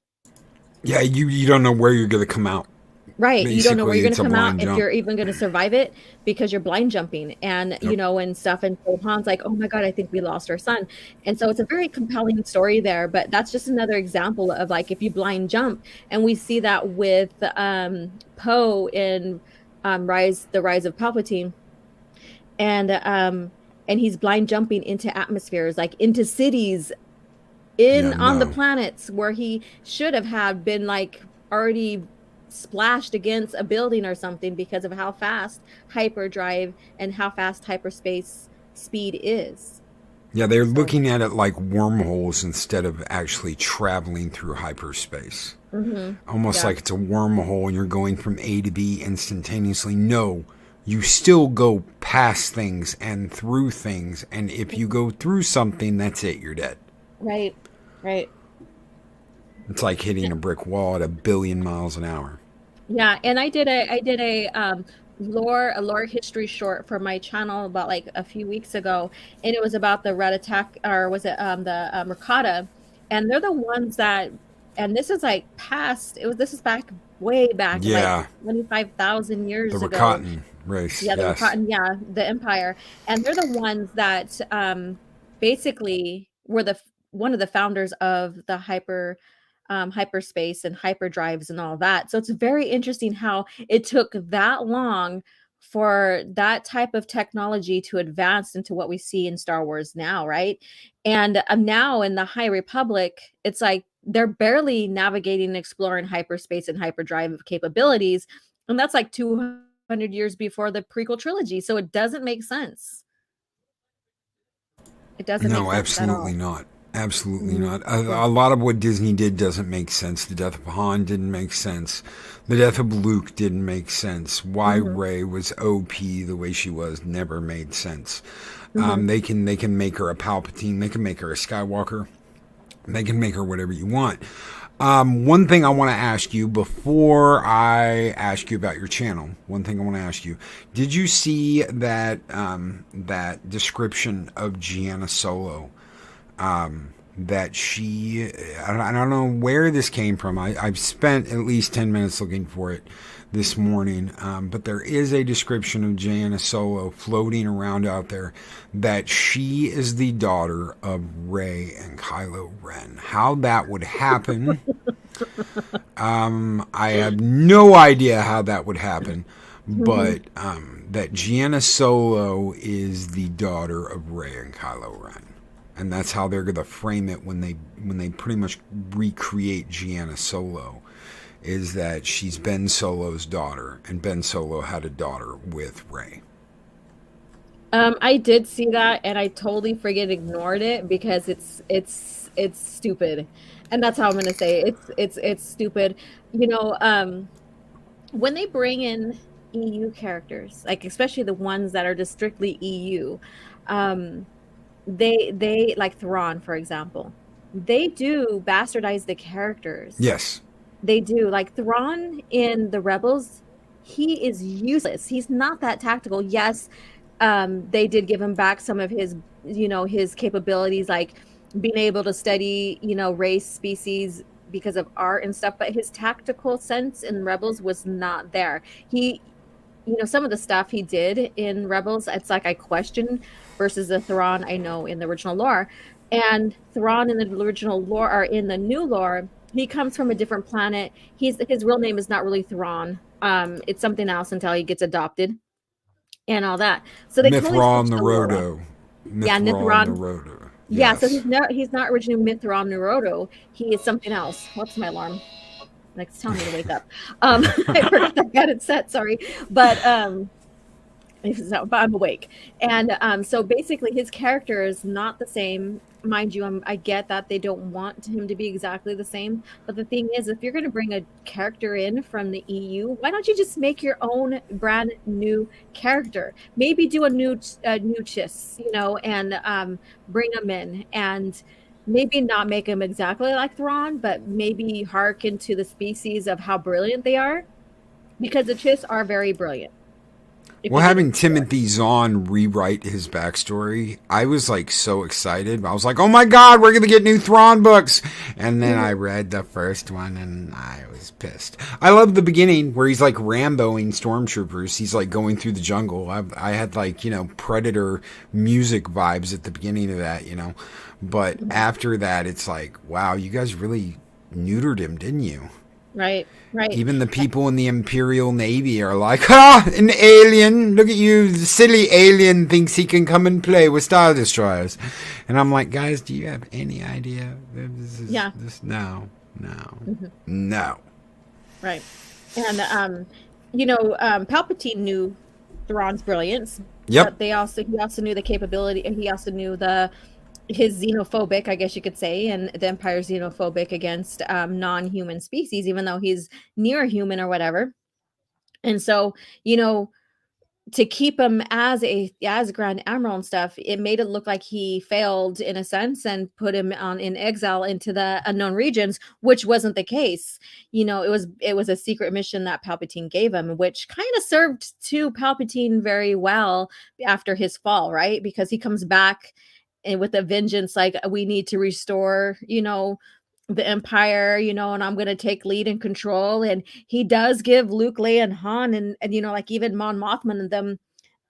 Speaker 2: Yeah, you don't know where you're going to come out.
Speaker 3: Right. You don't know where
Speaker 2: Basically,
Speaker 3: you're going
Speaker 2: it's
Speaker 3: to
Speaker 2: a
Speaker 3: come out,
Speaker 2: blind
Speaker 3: if
Speaker 2: jump.
Speaker 3: you're even going to survive it, because you're blind jumping and,
Speaker 2: Yep.
Speaker 3: and stuff. And so Han's like, oh my God, I think we lost our son. And so it's a very compelling story there. But that's just another example of, like, if you blind jump. And we see that with Poe in The Rise of Palpatine. And he's blind jumping into atmospheres, like into cities
Speaker 2: Yeah,
Speaker 3: on the
Speaker 2: no.
Speaker 3: planets where he should have had been, like, already splashed against a building or something, because of how fast hyperdrive and how fast hyperspace speed is.
Speaker 2: Yeah, they're
Speaker 3: So
Speaker 2: looking at it like wormholes instead of actually traveling through hyperspace. Almost
Speaker 3: yeah.
Speaker 2: like it's a wormhole and you're going from A to B instantaneously. No, you still go past things and through things, and if you go through something, that's it, you're dead.
Speaker 3: Right.
Speaker 2: It's like hitting a brick wall at 1 billion miles an hour.
Speaker 3: Yeah, and I did a lore history short for my channel about, like, a few weeks ago, and it was about the red attack, or was it the Rakata, and they're the ones that, and this is like past, this is back, way back, like
Speaker 2: Yeah,
Speaker 3: 25,000
Speaker 2: the
Speaker 3: years ago.
Speaker 2: Rakatan race,
Speaker 3: Yeah, the
Speaker 2: yes.
Speaker 3: Rakata, yeah, the Empire, and they're the ones that basically were one of the founders of the hyperspace and hyperdrives and all that. So it's very interesting how it took that long for that type of technology to advance into what we see in Star Wars now, right? And now in the High Republic, it's like they're barely navigating and exploring hyperspace and hyperdrive capabilities, and that's like 200 years before the prequel trilogy. So it doesn't make sense. It doesn't make
Speaker 2: No,
Speaker 3: sense at
Speaker 2: absolutely
Speaker 3: all.
Speaker 2: not. Absolutely
Speaker 3: Mhm.
Speaker 2: not.
Speaker 3: Yeah.
Speaker 2: A lot of what Disney did doesn't make sense. The death of Han didn't make sense. The death of Luke didn't make sense. Why
Speaker 3: Mhm.
Speaker 2: Rey was OP the way she was never made sense.
Speaker 3: Mhm.
Speaker 2: They can make her a Palpatine. They can make her a Skywalker. They can make her whatever you want. One thing I want to ask you before I ask you about your channel. One thing I want to ask you: did you see that description of Gianna Solo? That I don't know where this came from. I've spent at least 10 minutes looking for it this morning, but there is a description of Gianna Solo floating around out there, that she is the daughter of Rey and Kylo Ren. How that would happen, I have no idea how that would happen,
Speaker 3: Mhm.
Speaker 2: but that Gianna Solo is the daughter of Rey and Kylo Ren, and that's how they're going to frame it when they pretty much recreate Gianna Solo, is that she's Ben Solo's daughter, and Ben Solo had a daughter with Rey.
Speaker 3: I did see that, and I totally friggin' ignored it, because it's stupid, and that's how I'm gonna say it. It's stupid. You know, when they bring in EU characters, like especially the ones that are just strictly EU, um, they like Thrawn, for example. They do bastardize the characters.
Speaker 2: Yes.
Speaker 3: They do. Like Thrawn in the Rebels, he is useless. He's not that tactical. Yes, they did give him back some of his his capabilities, like being able to study, race, species because of art and stuff, but his tactical sense in Rebels was not there. He, some of the stuff he did in Rebels, it's like I question versus the Thrawn I know in the original lore. And Thrawn in the original lore, or in the new lore, he comes from a different planet. His real name is not really Thrawn. It's something else until he gets adopted and all that. So they totally
Speaker 2: Mithral
Speaker 3: switched the lore up.
Speaker 2: Naruto.
Speaker 3: Yeah,
Speaker 2: Mithral
Speaker 3: Nithron.
Speaker 2: Naruto.
Speaker 3: Yeah, so
Speaker 2: Yes.
Speaker 3: he's not originally Mithron Naruto. He is something else. What's my alarm? Like, it's telling me to wake up. I forgot I got it set. Sorry, but I'm awake. And so basically, his character is not the same. Mind you, I get that they don't want him to be exactly the same. But the thing is, if you're going to bring a character in from the EU, why don't you just make your own brand new character? Maybe do a new Chiss, and bring him in, and maybe not make him exactly like Thrawn, but maybe hearken to the species of how brilliant they are, because the Chiss are very brilliant.
Speaker 2: Well, having Timothy Zahn rewrite his backstory, I was like so excited. I was like, oh my God, we're going to get new Thrawn books. And then I read the first one and I was pissed. I love the beginning where he's like Ramboing stormtroopers. He's like going through the jungle. I had like, Predator music vibes at the beginning of that, But after that, it's like, wow, you guys really neutered him, didn't you?
Speaker 3: Right.
Speaker 2: Even the people in the Imperial Navy are like, an alien. Look at you. The silly alien thinks he can come and play with Star Destroyers. And I'm like, guys, do you have any idea? No.
Speaker 3: Right. And, Palpatine knew Thrawn's brilliance.
Speaker 2: Yep.
Speaker 3: But he also knew the capability, and he also knew his xenophobic, I guess you could say, and the Empire's xenophobic against non-human species, even though he's near human or whatever. And so, to keep him as Grand Admiral and stuff, it made it look like he failed in a sense and put him in exile into the unknown regions, which wasn't the case. It was a secret mission that Palpatine gave him, which kind of served to Palpatine very well after his fall, right? Because he comes back and with a vengeance, like, we need to restore, the Empire, and I'm going to take lead and control. And he does give Luke, Leia, and Han, and like even Mon Mothman and them,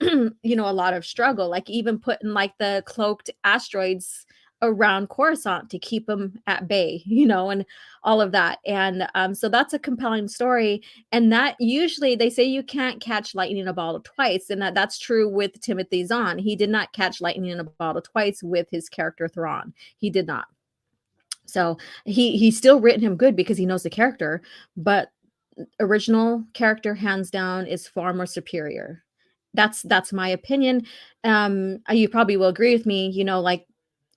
Speaker 3: a lot of struggle, like even putting like the cloaked asteroids around Coruscant to keep them at bay, and all of that. And so that's a compelling story. And that usually they say you can't catch lightning in a bottle twice. And that's true with Timothy Zahn. He did not catch lightning in a bottle twice with his character Thrawn. He did not. So he's still written him good because he knows the character, but original character hands down is far more superior. That's my opinion. You probably will agree with me, like,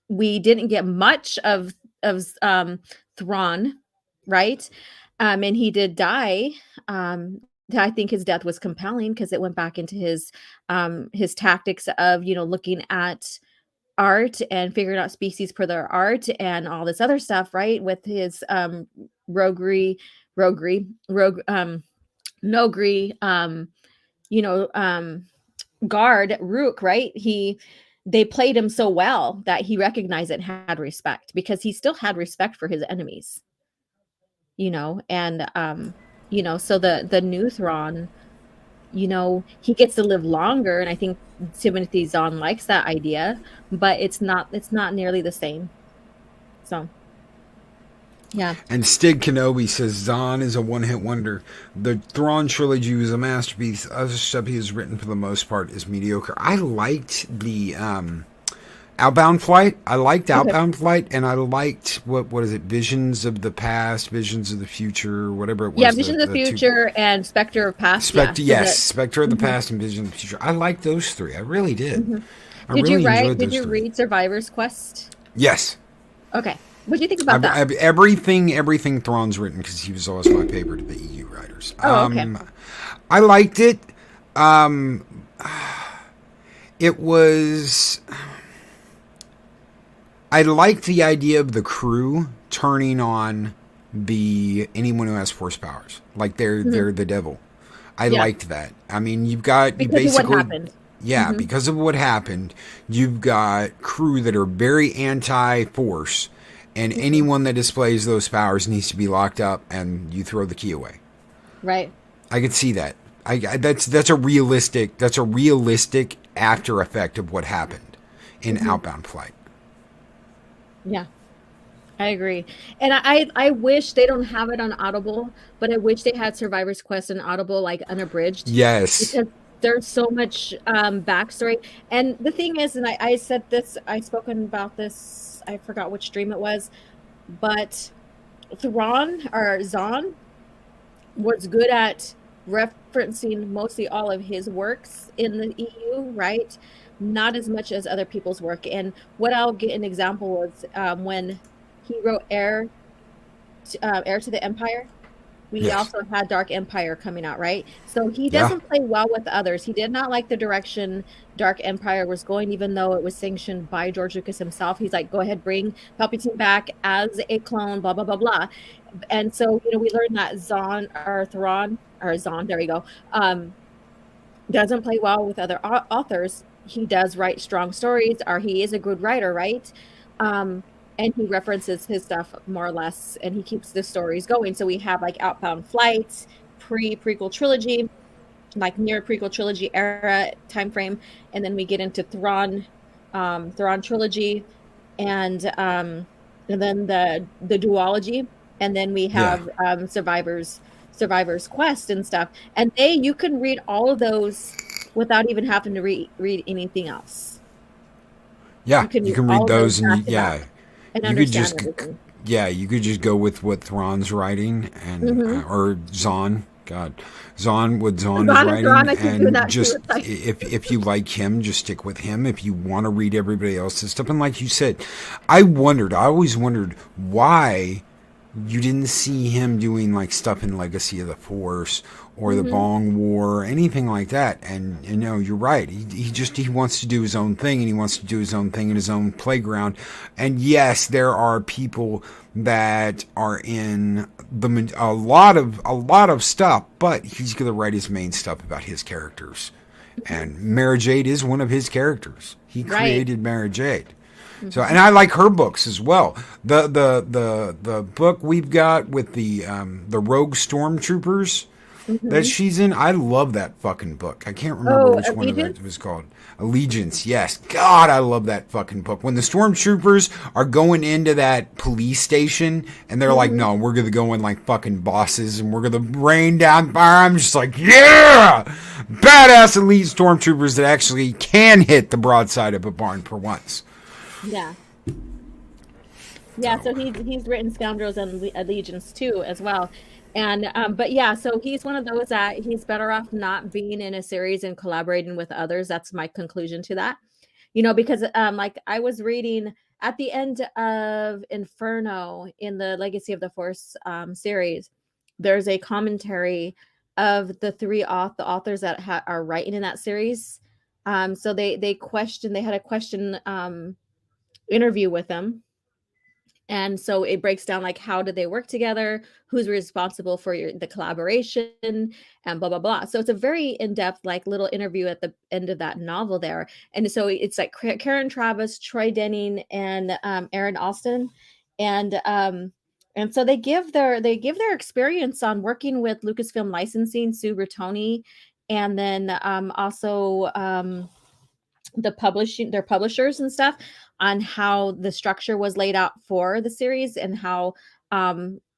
Speaker 3: we didn't get much of Thrawn, right? And he did die. I think his death was compelling because it went back into his tactics of, looking at art and figuring out species per their art and all this other stuff, right? With his Nogri, guard Rook, right? They played him so well that he recognized it and had respect, because he still had respect for his enemies, and so the new Thrawn, he gets to live longer, and I think Timothy Zahn likes that idea, but it's not nearly the same. So yeah.
Speaker 2: And Stig Kenobi says Zahn is a one-hit wonder. The Thrawn trilogy was a masterpiece. Other stuff he has written for the most part is mediocre. I liked the Outbound Flight. Outbound Flight, and I liked what is it? Visions of the Past, Visions of the Future, whatever it was.
Speaker 3: Yeah, Visions of the Future and Spectre of Past.
Speaker 2: Spectre of the Past and Visions of the Future. I liked those three. I really did.
Speaker 3: Did you read Survivor's Quest?
Speaker 2: Yes.
Speaker 3: Okay. What do you think about that?
Speaker 2: Everything Thrawn's written, because he was always my favorite of the EU writers.
Speaker 3: Okay.
Speaker 2: I liked it. It was. I liked the idea of the crew turning on anyone who has force powers, like they're the devil. I liked that. I mean, you basically.
Speaker 3: What happened?
Speaker 2: Yeah, because of what happened, you've got crew that are very anti-force, and anyone that displays those powers needs to be locked up, and you throw the key away.
Speaker 3: Right.
Speaker 2: I could see that. That's a realistic after effect of what happened in Outbound Flight.
Speaker 3: Yeah. I agree. And I wish they don't have it on Audible, but I wish they had Survivor's Quest on Audible, like unabridged,
Speaker 2: Yes.
Speaker 3: because there's so much backstory. And the thing is, and I said this, I spoken about this, I forgot which stream it was, but Thrawn or Zahn was good at referencing mostly all of his works in the EU, right? Not as much as other people's work. And what I'll get an example was when he wrote Heir to the Empire. We
Speaker 2: Yes.
Speaker 3: also had Dark Empire coming out, right? So he
Speaker 2: Yeah.
Speaker 3: doesn't play well with others. He did not like the direction Dark Empire was going, even though it was sanctioned by George Lucas himself. He's like, go ahead, bring Palpatine back as a clone, blah, blah, blah, blah. And so, we learned that Zahn, there we go, doesn't play well with other authors. He does write strong stories, or he is a good writer, right? And he references his stuff more or less, and he keeps the stories going. So we have like Outbound Flight, prequel trilogy, like near prequel trilogy era time frame, and then we get into Thrawn trilogy, and then the duology, and then we have Survivor's Quest and stuff. And you can read all of those without even having to read anything else.
Speaker 2: Yeah, you can read those, and
Speaker 3: and
Speaker 2: you
Speaker 3: understand
Speaker 2: could just
Speaker 3: everything.
Speaker 2: you could just go with what Thrawn's writing, and or Zahn. God, what Zahn is writing,
Speaker 3: Thrawn, I can do
Speaker 2: and
Speaker 3: that
Speaker 2: just
Speaker 3: too. It's like-
Speaker 2: if you like him, just stick with him. If you want to read everybody else's stuff, and like you said, I always wondered why you didn't see him doing like stuff in Legacy of the Force or the Bong War or anything like that. And you're right. He wants to do his own thing, and he wants to do his own thing in his own playground. And yes, there are people that are in a lot of stuff, but he's going to write his main stuff about his characters. And Mara Jade is one of his characters. He created Mara Jade. So, and I like her books as well. The book we've got with the Rogue Stormtroopers that she's in, I love that fucking book. I can't remember which one of it was called. Allegiance, yes. God, I love that fucking book. When the Stormtroopers are going into that police station and they're like, no, we're going to go in like fucking bosses and we're going to rain down fire. I'm just like, yeah! Badass elite Stormtroopers that actually can hit the broadside of a barn for once.
Speaker 3: Yeah. So he's written Scoundrels and Allegiance too as well. And but yeah, so he's one of those that he's better off not being in a series and collaborating with others. That's my conclusion to that. Because like I was reading at the end of Inferno in the Legacy of the Force series, there's a commentary of the the authors that are writing in that series. So they had a question interview with them, and so it breaks down like how did they work together, who's responsible for the collaboration, and blah blah blah. So it's a very in-depth like little interview at the end of that novel there. And so it's like Karen Travis, Troy Denning, and Aaron Alston, and so they give their experience on working with Lucasfilm Licensing, Sue Bertoni, and then also their publishers and stuff, on how the structure was laid out for the series, and how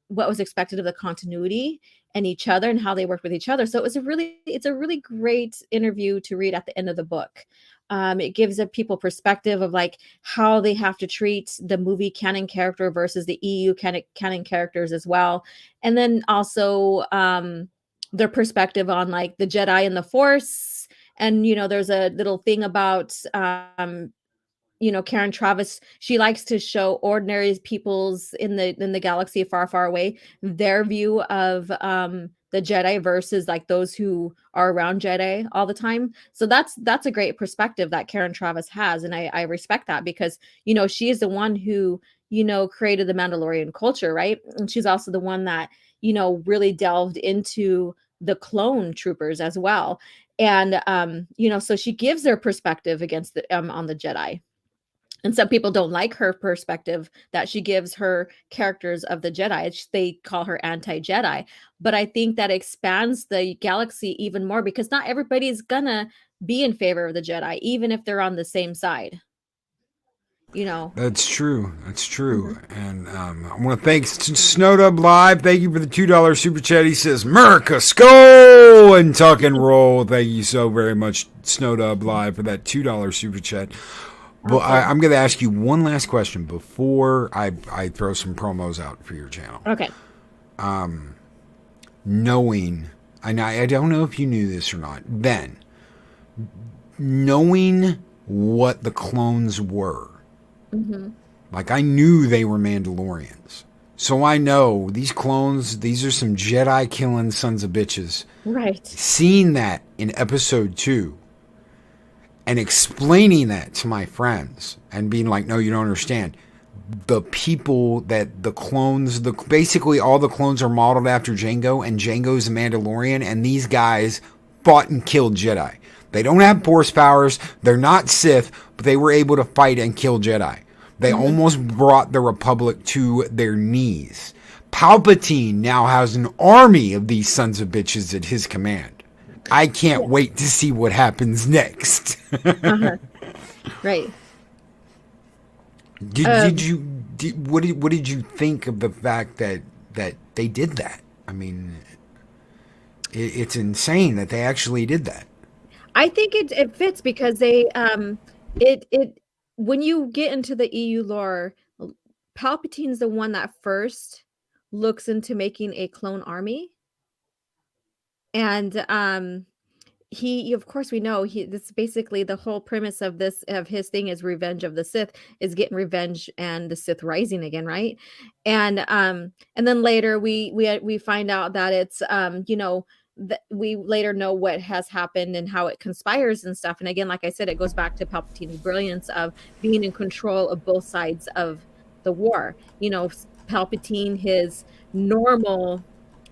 Speaker 3: what was expected of the continuity and each other, and how they worked with each other. So it's a really great interview to read at the end of the book. It gives people perspective of like how they have to treat the movie canon character versus the EU canon characters as well, and then also their perspective on like the Jedi and the Force. And there's a little thing about Karen Travis. She likes to show ordinary people's in the galaxy far, far away, their view of the Jedi versus like those who are around Jedi all the time. So that's a great perspective that Karen Travis has, and I respect that, because she is the one who created the Mandalorian culture, right? And she's also the one that really delved into the clone troopers as well. And so she gives their perspective against the on the Jedi. And some people don't like her perspective that she gives her characters of the Jedi. They call her anti-Jedi. But I think that expands the galaxy even more, because not everybody's gonna be in favor of the Jedi, even if they're on the same side.
Speaker 2: That's true. That's true.
Speaker 3: Mhm.
Speaker 2: And I want to thank Snowdub Live. Thank you for the $2 super chat. He says, America, Skull and Tuck and Roll. Thank you so very much, Snowdub Live, for that $2 super chat. Well, I'm going to ask you one last question before I throw some promos out for your channel.
Speaker 3: Okay.
Speaker 2: Knowing, and I don't know if you knew this or not, then, knowing what the clones were, like I knew they were Mandalorians. So I know these clones, these are some Jedi killing sons of bitches.
Speaker 3: Right.
Speaker 2: Seeing that in episode 2 and explaining that to my friends and being like, no, you don't understand. The people that the clones, basically all the clones are modeled after Jango, and Jango's a Mandalorian, and these guys fought and killed Jedi. They don't have Force powers. They're not Sith, but they were able to fight and kill Jedi. They almost brought the Republic to their knees. Palpatine now has an army of these sons of bitches at his command. I can't wait to see what happens next.
Speaker 3: Right.
Speaker 2: What did you think of the fact that they did that? I mean, it's insane that they actually did that.
Speaker 3: I think it fits because they it when you get into the EU lore, Palpatine's the one that first looks into making a clone army. And he, of course, we know this basically the whole premise of his thing is revenge of the Sith, is getting revenge and the Sith rising again, right? And then later we find out that it's that we later know what has happened and how it conspires and stuff. And again, like I said, it goes back to Palpatine's brilliance of being in control of both sides of the war. Palpatine, his normal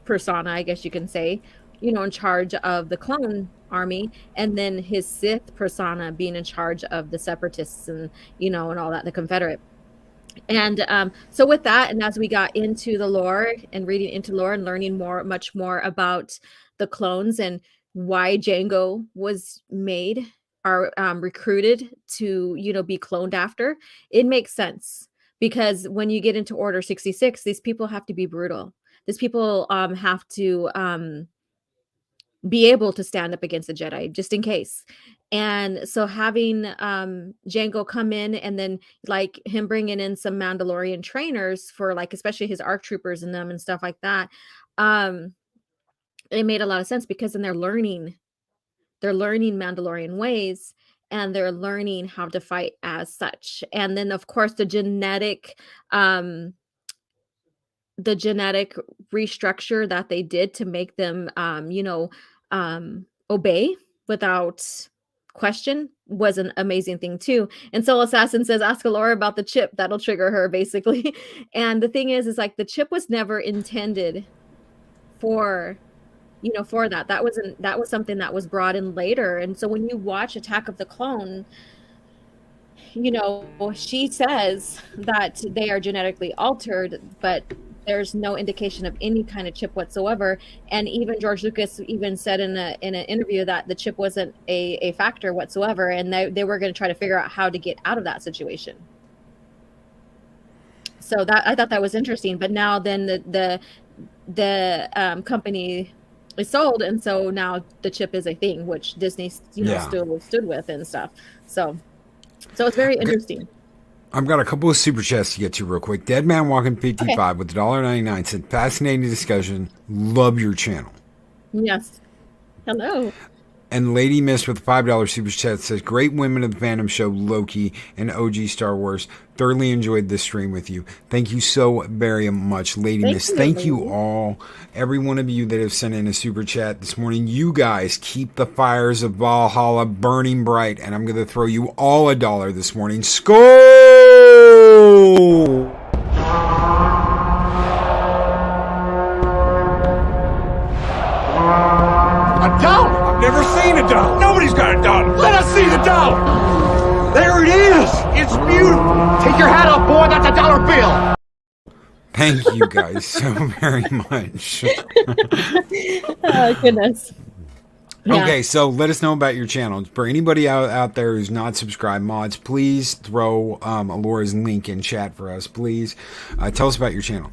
Speaker 3: persona, I guess you can say, in charge of the clone army, and then his Sith persona being in charge of the separatists and and all that, the Confederate. And so with that, and as we got into the lore and reading into lore and learning much more about the clones and why Jango was made or recruited to be cloned after, it makes sense. Because when you get into Order 66, these people have to be brutal. These people have to be able to stand up against the Jedi just in case. And so having Jango come in, and then like him bringing in some Mandalorian trainers for like especially his ARC troopers and them and stuff like that, it made a lot of sense, because then they're learning Mandalorian ways, and they're learning how to fight as such. And then of course the genetic restructure that they did to make them obey without question was an amazing thing too. And Soul Assassin says, ask Alora about the chip that'll trigger her, basically. And the thing is like the chip was never intended for for that. That was something that was brought in later. And so when you watch Attack of the Clone, she says that they are genetically altered, but there's no indication of any kind of chip whatsoever. And even George Lucas even said in an interview that the chip wasn't a factor whatsoever, and they were going to try to figure out how to get out of that situation. So that, I thought that was interesting. But now then the company is sold, and so now the chip is a thing, which Disney still stood with and stuff. So it's very interesting.
Speaker 2: I've got a couple of super chats to get to real quick. Dead Man Walking 55 with $1.99 said, fascinating discussion. Love your channel.
Speaker 3: Yes. Hello.
Speaker 2: And Lady Miss with $5 super chat says, great women of the Fandom show, Loki and OG Star Wars. Thoroughly enjoyed this stream with you. Thank you so very much, Lady Miss. Thank you all, every one of you that have sent in a super chat this morning. You guys keep the fires of Valhalla burning bright, and I'm going to throw you all $1 this morning. Skol!
Speaker 1: A don't!
Speaker 4: Never seen a dollar. Nobody's got a dollar. Let us see the dollar. There it is. It's beautiful. Take your hat off, boy. That's a dollar bill.
Speaker 2: Thank you guys so very much.
Speaker 3: Oh, goodness. Yeah.
Speaker 2: Okay, so let us know about your channel. For anybody out there who's not subscribed, mods, please throw Alora's link in chat for us, please. Tell us about your channel.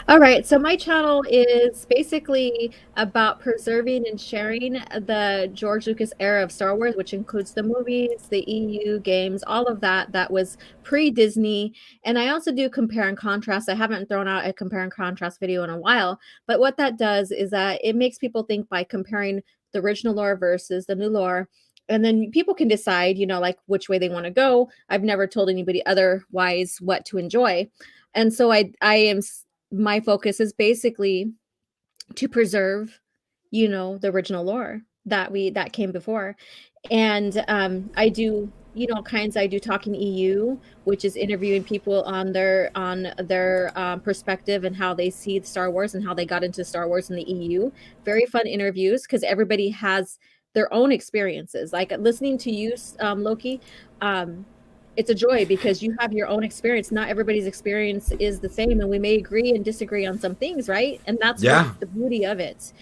Speaker 3: All right, so my channel is basically about preserving and sharing the George Lucas era of Star Wars, which includes the movies, the EU games, all of that was pre-Disney. And I also do compare and contrast. I haven't thrown out a compare and contrast video in a while, but what that does is that it makes people think by comparing the original lore versus the new lore. And then people can decide, you know, like which way they want to go. I've never told anybody otherwise what to enjoy. And so my focus is basically to preserve, you know, the original lore that came before. And I do, you know, I do Talking EU, which is interviewing people on their perspective and how they see Star Wars and how they got into Star Wars in the EU. Very fun interviews because everybody has their own experiences. Like listening to you, Loki, it's a joy because you have your own experience. Not everybody's experience is the same, and we may agree and disagree on some things, right? And that's what's the beauty of it.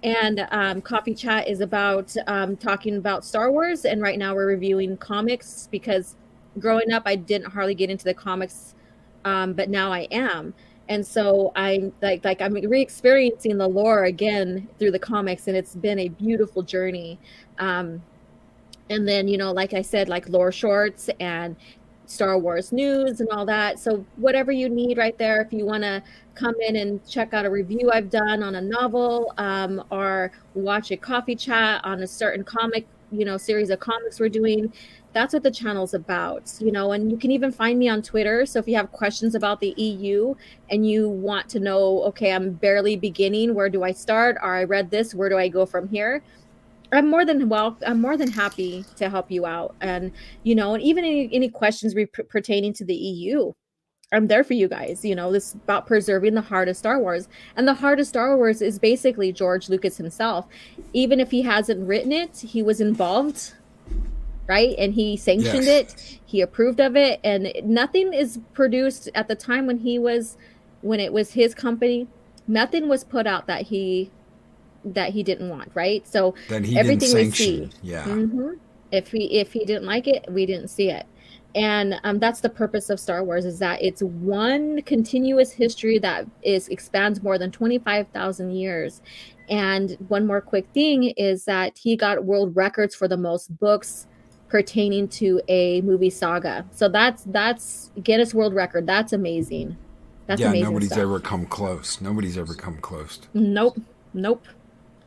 Speaker 3: And Coffee Chat is about talking about Star Wars, and right now we're reviewing comics because growing up I didn't hardly get into the comics, but now I am. And so I'm I'm re-experiencing the lore again through the comics, and it's been a beautiful journey. And then, you know, like I said, like lore shorts and Star Wars news and all that. So whatever you need right there, if you want to come in and check out a review I've done on a novel, or watch a coffee chat on a certain comic, you know, series of comics we're doing, that's what the channel's about, you know. And you can even find me on Twitter. So if you have questions about the EU and you want to know, okay, I'm barely beginning, where do I start? Or I read this, where do I go from here? I'm more than happy to help you out. And, you know, and even any questions pertaining to the EU, I'm there for you guys. You know, this is about preserving the heart of Star Wars. And the heart of Star Wars is basically George Lucas himself. Even if he hasn't written it, he was involved, right? And he sanctioned it, he approved of it, and nothing is produced at the time when it was his company. Nothing was put out that he didn't want, right? So
Speaker 2: that he
Speaker 3: everything
Speaker 2: didn't
Speaker 3: we see, if he didn't like it, we didn't see it. And that's the purpose of Star Wars, is that it's one continuous history that expands more than 25,000 years. And one more quick thing is that he got world records for the most books pertaining to a movie saga. So that's Guinness World Record. That's amazing. That's amazing.
Speaker 2: Nobody's ever come close. Nobody's ever come close.
Speaker 3: Nope.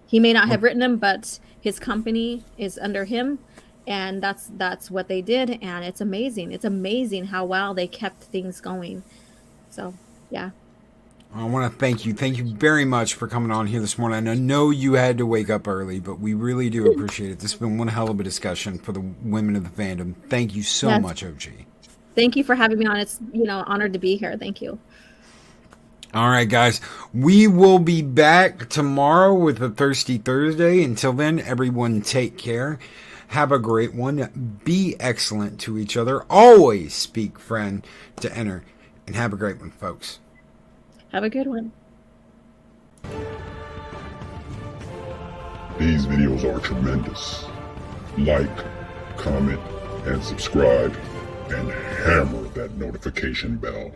Speaker 3: He may not have written them, but his company is under him, and that's what they did. And it's amazing. It's amazing how well they kept things going. So, yeah.
Speaker 2: I want to thank you. Thank you very much for coming on here this morning. I know you had to wake up early, but we really do appreciate it. This has been one hell of a discussion for the women of the fandom. Thank you so much, OG.
Speaker 3: Thank you for having me on. It's, you know, honored to be here. Thank you.
Speaker 2: All right, guys, we will be back tomorrow with a Thirsty Thursday. Until then, everyone take care. Have a great one. Be excellent to each other. Always speak friend to enter. And have a great one, folks.
Speaker 3: Have a good one.
Speaker 5: These videos are tremendous. Like, comment, and subscribe, and hammer that notification bell.